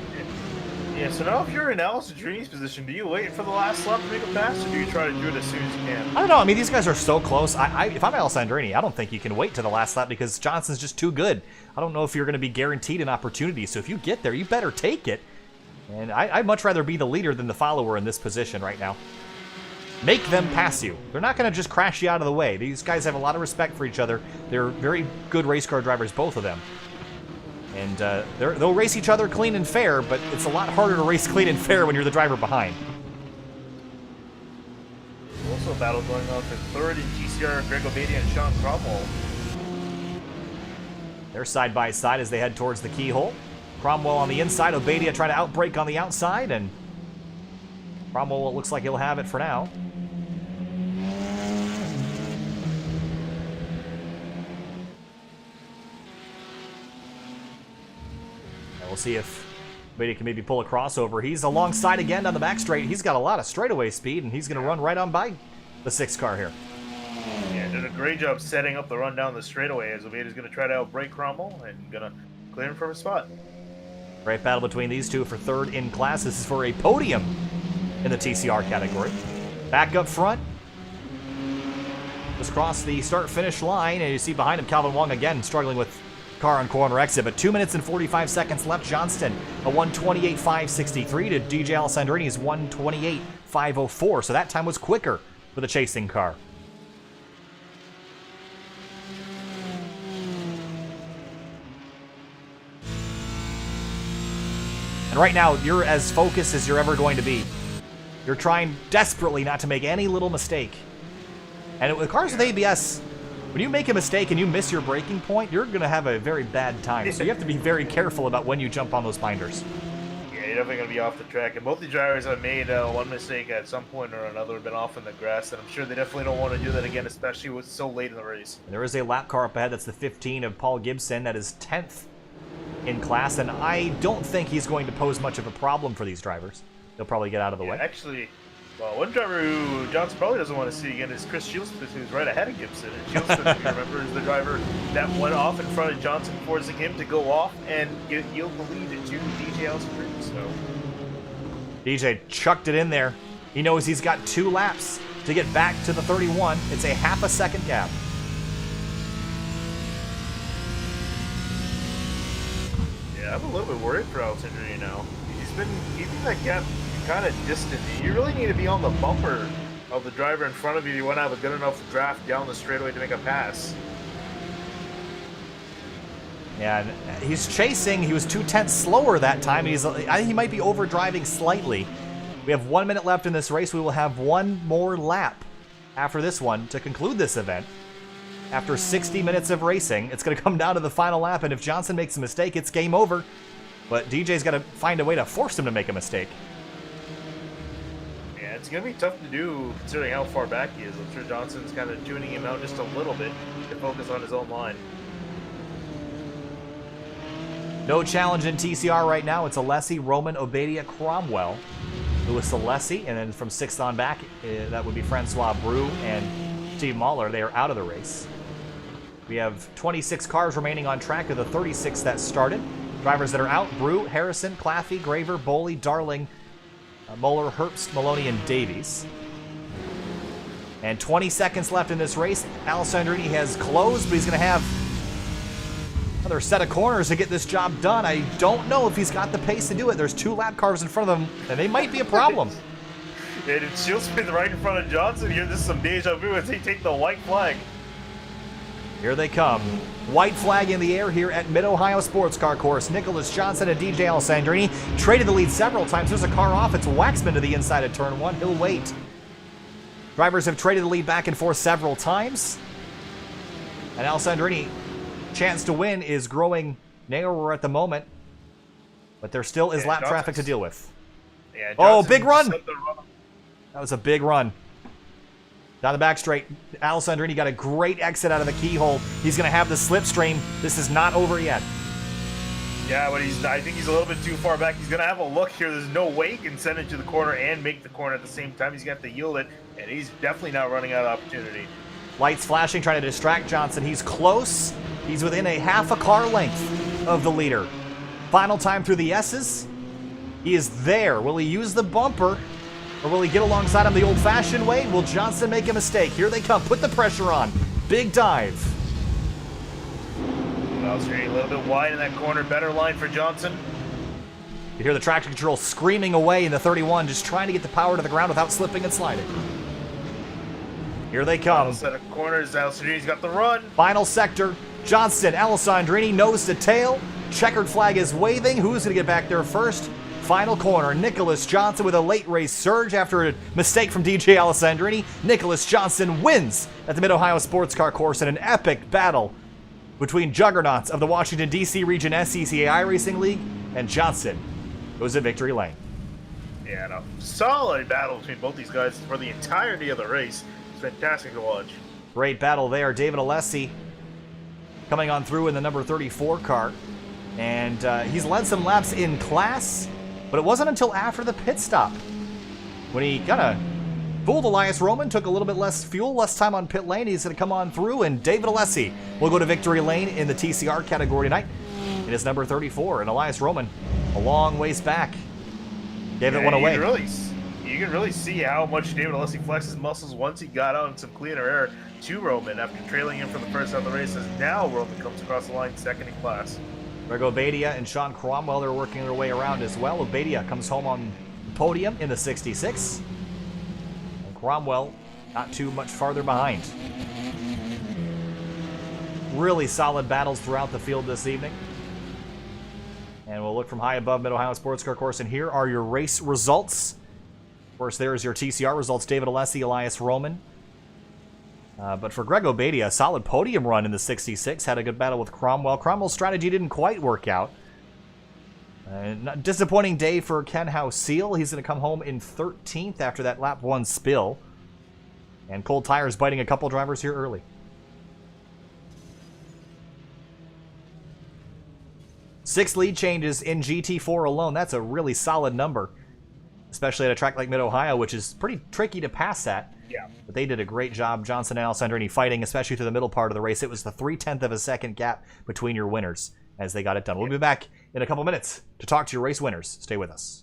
Yeah, so now if you're in Alessandrini's position, do you wait for the last lap to make a pass, or do you try to do it as soon as you can? I don't know. I mean, these guys are so close. If I'm Alessandrini, I don't think you can wait to the last lap because Johnston's just too good. I don't know if you're going to be guaranteed an opportunity, so if you get there, you better take it. And I'd much rather be the leader than the follower in this position right now. Make them pass you. They're not going to just crash you out of the way. These guys have a lot of respect for each other. They're very good race car drivers, both of them. And they'll race each other clean and fair, but it's a lot harder to race clean and fair when you're the driver behind. Also a battle going on for third in GCR, Greg Obadia and Sean Cromwell. They're side by side as they head towards the keyhole. Cromwell on the inside, Obadia trying to outbrake on the outside, and Cromwell looks like he'll have it for now. We'll see if Obadia can maybe pull a crossover. He's alongside again down the back straight. He's got a lot of straightaway speed, and he's going to run right on by the 6 car here. Yeah, did a great job setting up the run down the straightaway as Obadia's going to try to outbrake Cromwell and going to clear him from a spot. Great battle between these two for third in class. This is for a podium in the TCR category. Back up front. Just cross the start-finish line, and you see behind him Calvin Wong again struggling with car on corner exit, but 2 minutes and 45 seconds left. Johnston, a 1:28.563 to DJ Alessandrini's 1:28.504, so that time was quicker for the chasing car. And right now, you're as focused as you're ever going to be. You're trying desperately not to make any little mistake. And with cars with ABS, when you make a mistake and you miss your braking point, you're going to have a very bad time. So you have to be very careful about when you jump on those binders. Yeah, you're definitely going to be off the track. And both the drivers have made one mistake at some point or another, been off in the grass. And I'm sure they definitely don't want to do that again, especially with so late in the race. And there is a lap car up ahead. That's the 15 of Paul Gibson. That is 10th in class. And I don't think he's going to pose much of a problem for these drivers. They'll probably get out of the way. Actually, well, one driver who Johnson probably doesn't want to see again is Chris Shieldsmith, who's right ahead of Gibson. And Shieldsmith, if you remember, is the driver that went off in front of Johnson, forcing him to go off and yield the lead to DJ Alessandrini. So DJ chucked it in there. He knows he's got 2 laps to get back to the 31. It's a half a second gap. yeah, I'm a little bit worried for Alessandrini now. He's been keeping that gap kind of distant. You really need to be on the bumper of the driver in front of you. You want to have a good enough draft down the straightaway to make a pass. Yeah, and he's chasing. He was 2/10 slower that time. I think he might be overdriving slightly. We have 1 minute left in this race. We will have one more lap after this one to conclude this event. After 60 minutes of racing, it's going to come down to the final lap, and if Johnson makes a mistake, it's game over. But DJ's got to find a way to force him to make a mistake. Yeah, it's going to be tough to do considering how far back he is. I'm sure Johnson's kind of tuning him out just a little bit to focus on his own line. No challenge in TCR right now. It's Alessi, Roman, Obadia, Cromwell. Lewis Alessi, and then from 6th on back, that would be Francois Brou and Steve Mahler. They are out of the race. We have 26 cars remaining on track of the 36 that started. Drivers that are out: Brou, Harrison, Claffey, Graver, Boley, Darling, Moeller, Herbst, Maloney, and Davies. And 20 seconds left in this race. Alessandrini has closed, but he's going to have another set of corners to get this job done. I don't know if he's got the pace to do it. There's 2 lap cars in front of him, and they might be a problem. And it shields me right in front of Johnson here. This is some deja vu as they take the white flag. Here they come. White flag in the air here at Mid-Ohio Sports Car Course. Nicholas Johnson and DJ Alessandrini traded the lead several times. There's a car off. It's Waxman to the inside of turn 1. He'll wait. Drivers have traded the lead back and forth several times. And Alessandrini, chance to win is growing narrower at the moment. But there still is lap traffic to deal with. Yeah, oh, big run! That was a big run. Down the back straight, Alessandrini got a great exit out of the keyhole. He's going to have the slipstream. This is not over yet. Yeah, but I think he's a little bit too far back. He's going to have a look here. There's no way he can send it to the corner and make the corner at the same time. He's going to have to yield it, and he's definitely not running out of opportunity. Lights flashing, trying to distract Johnson. He's close. He's within a half a car length of the leader. Final time through the S's. He is there. Will he use the bumper? Or will he get alongside him the old-fashioned way? Will Johnson make a mistake? Here they come. Put the pressure on. Big dive. Well, a little bit wide in that corner. Better line for Johnson. You hear the traction control screaming away in the 31, just trying to get the power to the ground without slipping and sliding. Here they come. Set of corners. Alessandrini's got the run. Final sector. Johnson, Alessandrini, nose to tail. Checkered flag is waving. Who's going to get back there first? Final corner, Nicholas Johnson with a late race surge after a mistake from DJ Alessandrini. Nicholas Johnson wins at the Mid-Ohio Sports Car Course in an epic battle between juggernauts of the Washington, D.C. region SCCA iRacing League, and Johnson goes to victory lane. Yeah, no, solid battle between both these guys for the entirety of the race. It's fantastic to watch. Great battle there. David Alessi coming on through in the number 34 car. And he's led some laps in class, but it wasn't until after the pit stop when he kind of fooled Elias Roman, took a little bit less fuel, less time on pit lane. He's going to come on through, and David Alessi will go to victory lane in the TCR category tonight. It is number 34, and Elias Roman a long ways back. Gave it one away. You can really see how much David Alessi flexed his muscles once he got out in some cleaner air to Roman after trailing him for the first half of the race, as now Roman comes across the line second in class. Greg Obadia and Sean Cromwell are working their way around as well. Obadia comes home on the podium in the 66. And Cromwell not too much farther behind. Really solid battles throughout the field this evening. And we'll look from high above Mid-Ohio Sports Car Course, and here are your race results. Of course, there's your TCR results. David Alessi, Elias Roman. But for Greg Obadia, a solid podium run in the 66. Had a good battle with Cromwell. Cromwell's strategy didn't quite work out. Disappointing day for Ken House-Seal. He's going to come home in 13th after that lap 1 spill. And cold tires biting a couple drivers here early. Six lead changes in GT4 alone. That's a really solid number, especially at a track like Mid-Ohio, which is pretty tricky to pass at. Yeah. But they did a great job, Johnson and Alessandrini, fighting, especially through the middle part of the race. It was the 0.3 of a second gap between your winners as they got it done. We'll be back in a couple minutes to talk to your race winners. Stay with us.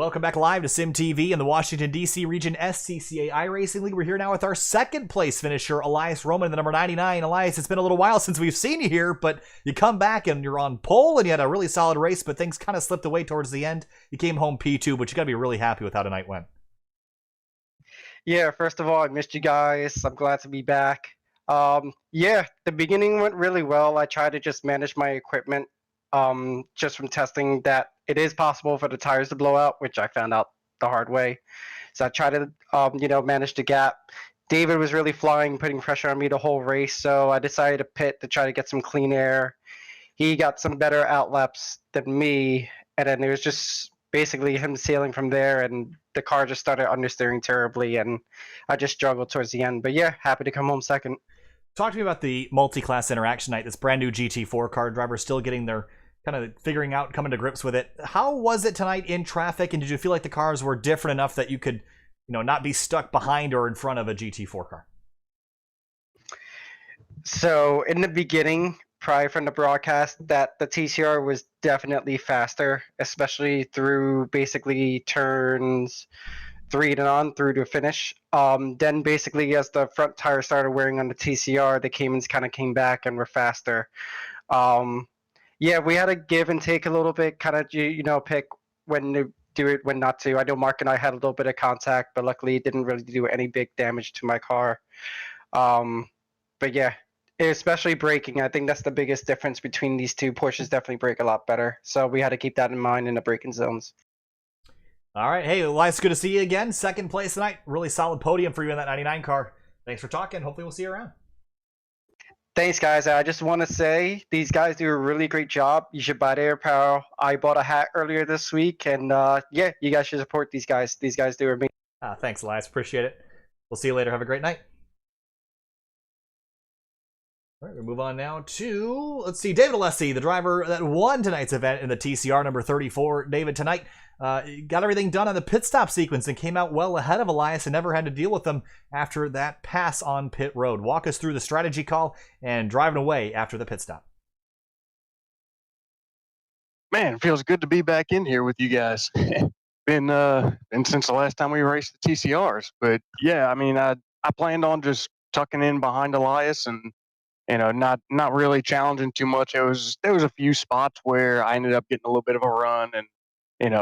Welcome back live to Sim TV and the Washington, D.C. region SCCA iRacing League. We're here now with our second place finisher, Elias Roman, the number 99. Elias, it's been a little while since we've seen you here, but you come back and you're on pole and you had a really solid race, but things kind of slipped away towards the end. You came home P2, but you got to be really happy with how tonight went. Yeah, first of all, I missed you guys. I'm glad to be back. Yeah, the beginning went really well. I tried to just manage my equipment, just from testing that it is possible for the tires to blow out, which I found out the hard way. So I tried to, manage the gap. David was really flying, putting pressure on me the whole race, so I decided to pit to try to get some clean air. He got some better outlaps than me, and then it was just basically him sailing from there, and the car just started understeering terribly, and I just struggled towards the end. But yeah, happy to come home second. Talk to me about the multi-class interaction night. This brand new GT4 car driver still getting their kind of figuring out, coming to grips with it. How was it tonight in traffic, and did you feel like the cars were different enough that you could, not be stuck behind or in front of a GT4 car? So in the beginning, prior from the broadcast, that the TCR was definitely faster, especially through basically turns 3 and on through to finish. Then basically as the front tire started wearing on the TCR, the Caymans kind of came back and were faster. Yeah, we had to give and take a little bit, kind of, pick when to do it, when not to. I know Mark and I had a little bit of contact, but luckily it didn't really do any big damage to my car. But yeah, especially braking. I think that's the biggest difference between these two. Porsches definitely brake a lot better. So we had to keep that in mind in the braking zones. All right. Hey, Elias, good to see you again. Second place tonight. Really solid podium for you in that 99 car. Thanks for talking. Hopefully we'll see you around. Thanks, guys. I just want to say these guys do a really great job. You should buy their apparel. I bought a hat earlier this week, and yeah, you guys should support these guys. These guys do amazing. Thanks, Elias. Appreciate it. We'll see you later. Have a great night. All right, we move on now to, let's see, David Alessi, the driver that won tonight's event in the TCR number 34. David, tonight, got everything done on the pit stop sequence and came out well ahead of Elias and never had to deal with them after that pass on pit road. Walk us through the strategy call and driving away after the pit stop. Man, it feels good to be back in here with you guys. been since the last time we raced the TCRs. But yeah, I mean, I planned on just tucking in behind Elias and not really challenging too much. There was a few spots where I ended up getting a little bit of a run, and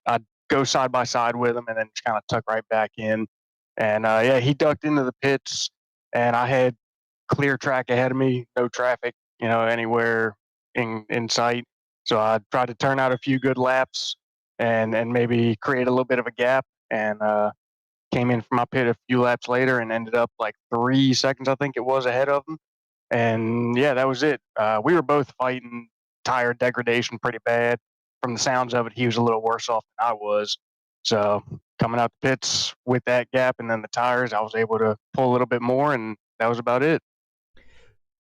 I'd go side by side with him and then just kind of tuck right back in. And yeah, he ducked into the pits, and I had clear track ahead of me, no traffic, anywhere in sight. So I tried to turn out a few good laps and maybe create a little bit of a gap, and came in from my pit a few laps later and ended up like 3 seconds, I think it was, ahead of him. And yeah, that was it. We were both fighting tire degradation pretty bad. From the sounds of it, he was a little worse off than I was. So coming out the pits with that gap and then the tires, I was able to pull a little bit more, and that was about it.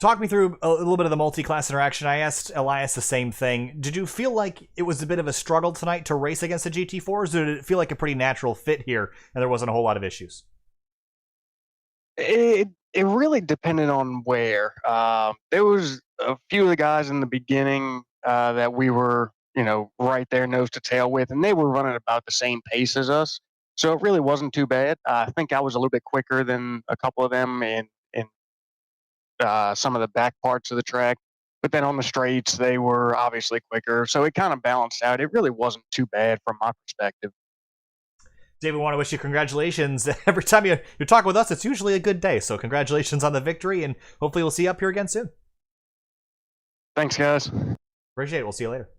Talk me through a little bit of the multi-class interaction. I asked Elias the same thing. Did you feel like it was a bit of a struggle tonight to race against the GT4s, or did it feel like a pretty natural fit here and there wasn't a whole lot of issues? It really depended on where. There was a few of the guys in the beginning that we were, right there nose to tail with, and they were running about the same pace as us. So it really wasn't too bad. I think I was a little bit quicker than a couple of them in some of the back parts of the track. But then on the straights, they were obviously quicker. So it kind of balanced out. It really wasn't too bad from my perspective. David, we want to wish you congratulations. Every time you're talking with us, it's usually a good day. So congratulations on the victory, and hopefully we'll see you up here again soon. Thanks, guys. Appreciate it. We'll see you later.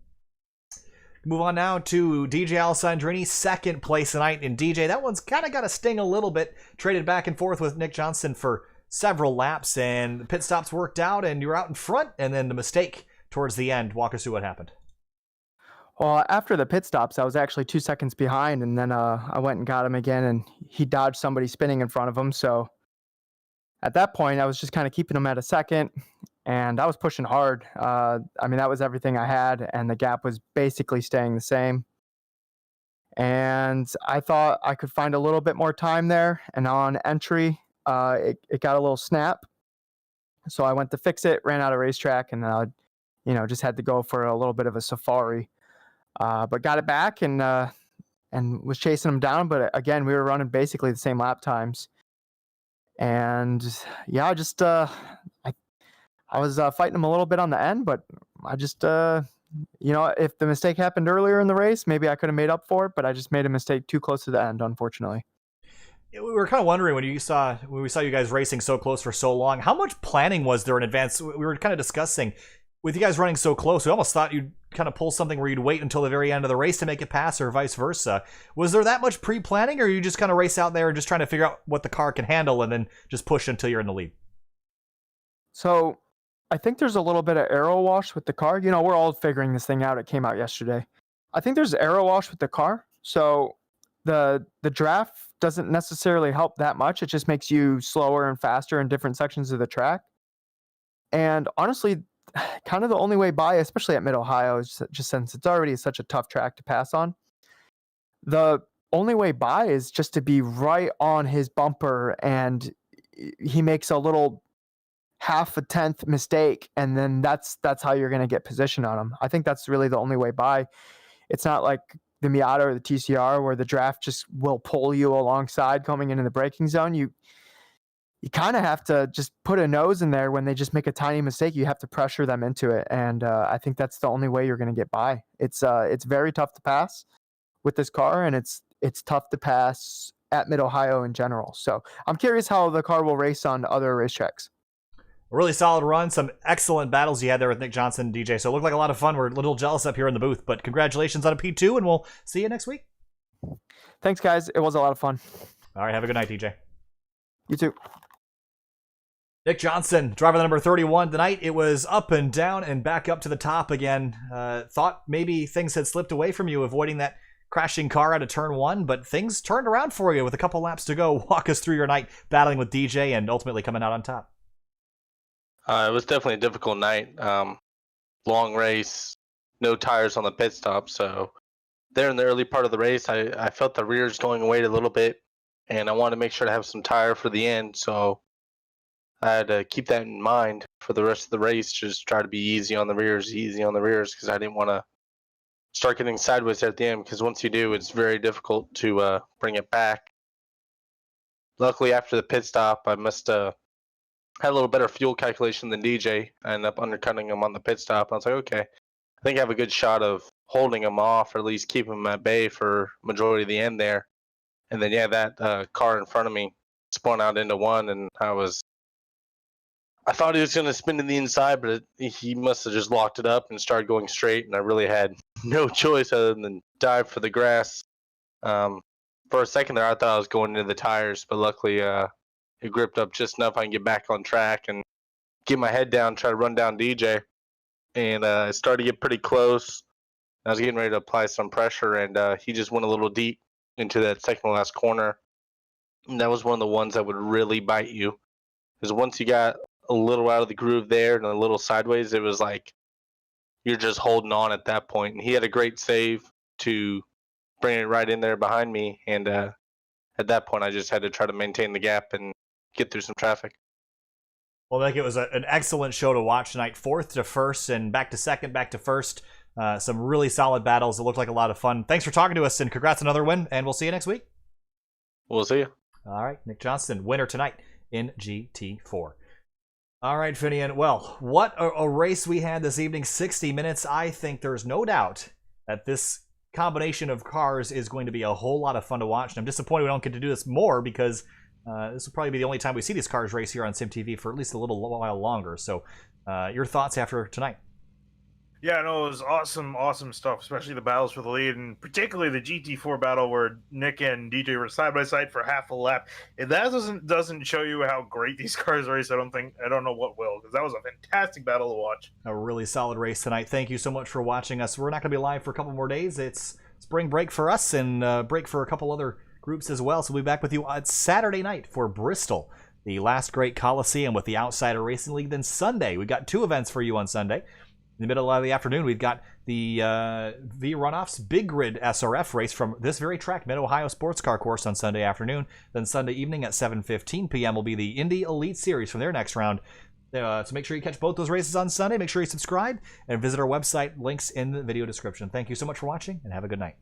Move on now to DJ Alessandrini, second place tonight. And DJ, that one's kind of got a sting a little bit. Traded back and forth with Nick Johnson for several laps, and the pit stops worked out, and you were out in front, and then the mistake towards the end. Walk us through what happened. Well, after the pit stops, I was actually 2 seconds behind, and then I went and got him again, and he dodged somebody spinning in front of him. So at that point, I was just kind of keeping him at a second, and I was pushing hard. I mean, that was everything I had, and the gap was basically staying the same. And I thought I could find a little bit more time there, and on entry, it got a little snap. So I went to fix it, ran out of racetrack, and just had to go for a little bit of a safari. But got it back, and and was chasing him down. But again, we were running basically the same lap times. And yeah, I just I was fighting him a little bit on the end, but I just if the mistake happened earlier in the race, maybe I could have made up for it, but I just made a mistake too close to the end, unfortunately. We were kind of wondering when we saw you guys racing so close for so long, how much planning was there in advance? We were kind of discussing with you guys running so close. We almost thought you'd kind of pull something where you'd wait until the very end of the race to make it pass, or vice versa. Was there that much pre-planning, or you just kind of race out there and just trying to figure out what the car can handle and then just push until you're in the lead? So I think there's a little bit of aero wash with the car. We're all figuring this thing out. It came out yesterday. I think there's aero wash with the car. So the draft doesn't necessarily help that much. It just makes you slower and faster in different sections of the track. And honestly, kind of the only way by, especially at Mid-Ohio, is just since it's already such a tough track to pass on, the only way by is just to be right on his bumper, and he makes a little half a tenth mistake, and then that's how you're going to get position on him. I think that's really the only way by. It's not like the Miata or the TCR where the draft just will pull you alongside coming into the braking zone. You kind of have to just put a nose in there when they just make a tiny mistake. You have to pressure them into it, and I think that's the only way you're going to get by. It's very tough to pass with this car, and it's tough to pass at Mid-Ohio in general. So I'm curious how the car will race on other racetracks. A really solid run, some excellent battles you had there with Nick Johnson and DJ. So it looked like a lot of fun. We're a little jealous up here in the booth, but congratulations on a P2, and we'll see you next week. Thanks, guys. It was a lot of fun. All right, have a good night, DJ. You too. Nick Johnson, driver number 31 tonight. It was up and down and back up to the top again. Thought maybe things had slipped away from you, avoiding that crashing car out of turn 1, but things turned around for you with a couple laps to go. Walk us through your night battling with DJ and ultimately coming out on top. It was definitely a difficult night. Long race, no tires on the pit stop. So there in the early part of the race, I felt the rears going away a little bit, and I wanted to make sure to have some tire for the end. So I had to keep that in mind for the rest of the race. Just try to be easy on the rears, because I didn't want to start getting sideways at the end, because once you do, it's very difficult to bring it back. Luckily, after the pit stop, I must had a little better fuel calculation than DJ. I ended up undercutting him on the pit stop. I was like, okay, I think I have a good shot of holding him off, or at least keeping him at bay for majority of the end there. And then, yeah, that car in front of me spun out into one, and I thought he was going to spin to the inside, but he must have just locked it up and started going straight, and I really had no choice other than dive for the grass. For a second there, I thought I was going into the tires, but luckily it gripped up just enough I can get back on track and get my head down, try to run down DJ. And it started to get pretty close. I was getting ready to apply some pressure, and he just went a little deep into that second to last corner. And that was one of the ones that would really bite you. Because once you got a little out of the groove there and a little sideways, it was like you're just holding on at that point. And he had a great save to bring it right in there behind me. And at that point, I just had to try to maintain the gap and get through some traffic. Well, Nick, it was an excellent show to watch tonight. 4th to 1st and back to 2nd, back to 1st. Some really solid battles. It looked like a lot of fun. Thanks for talking to us, and congrats on another win, and we'll see you next week. We'll see you. All right, Nick Johnston, winner tonight in GT4. All right, Finian. Well, what a race we had this evening. 60 minutes. I think there's no doubt that this combination of cars is going to be a whole lot of fun to watch. And I'm disappointed we don't get to do this more, because this will probably be the only time we see these cars race here on SimTV for at least a little while longer. So your thoughts after tonight? Yeah, no, it was awesome stuff, especially the battles for the lead, and particularly the GT4 battle where Nick and DJ were side by side for half a lap. If that doesn't show you how great these cars race, I don't know what will, because that was a fantastic battle to watch. A really solid race tonight. Thank you so much for watching us. We're not going to be live for a couple more days. It's spring break for us, and break for a couple other groups as well. So we'll be back with you on Saturday night for Bristol, the last great Coliseum with the Outsider Racing League. Then Sunday, we got 2 events for you on Sunday. In the middle of the afternoon, we've got the V Runoffs Big Grid SRF race from this very track, Mid-Ohio Sports Car Course, on Sunday afternoon. Then Sunday evening at 7:15 p.m. will be the Indy Elite Series from their next round. So make sure you catch both those races on Sunday. Make sure you subscribe and visit our website. Links in the video description. Thank you so much for watching, and have a good night.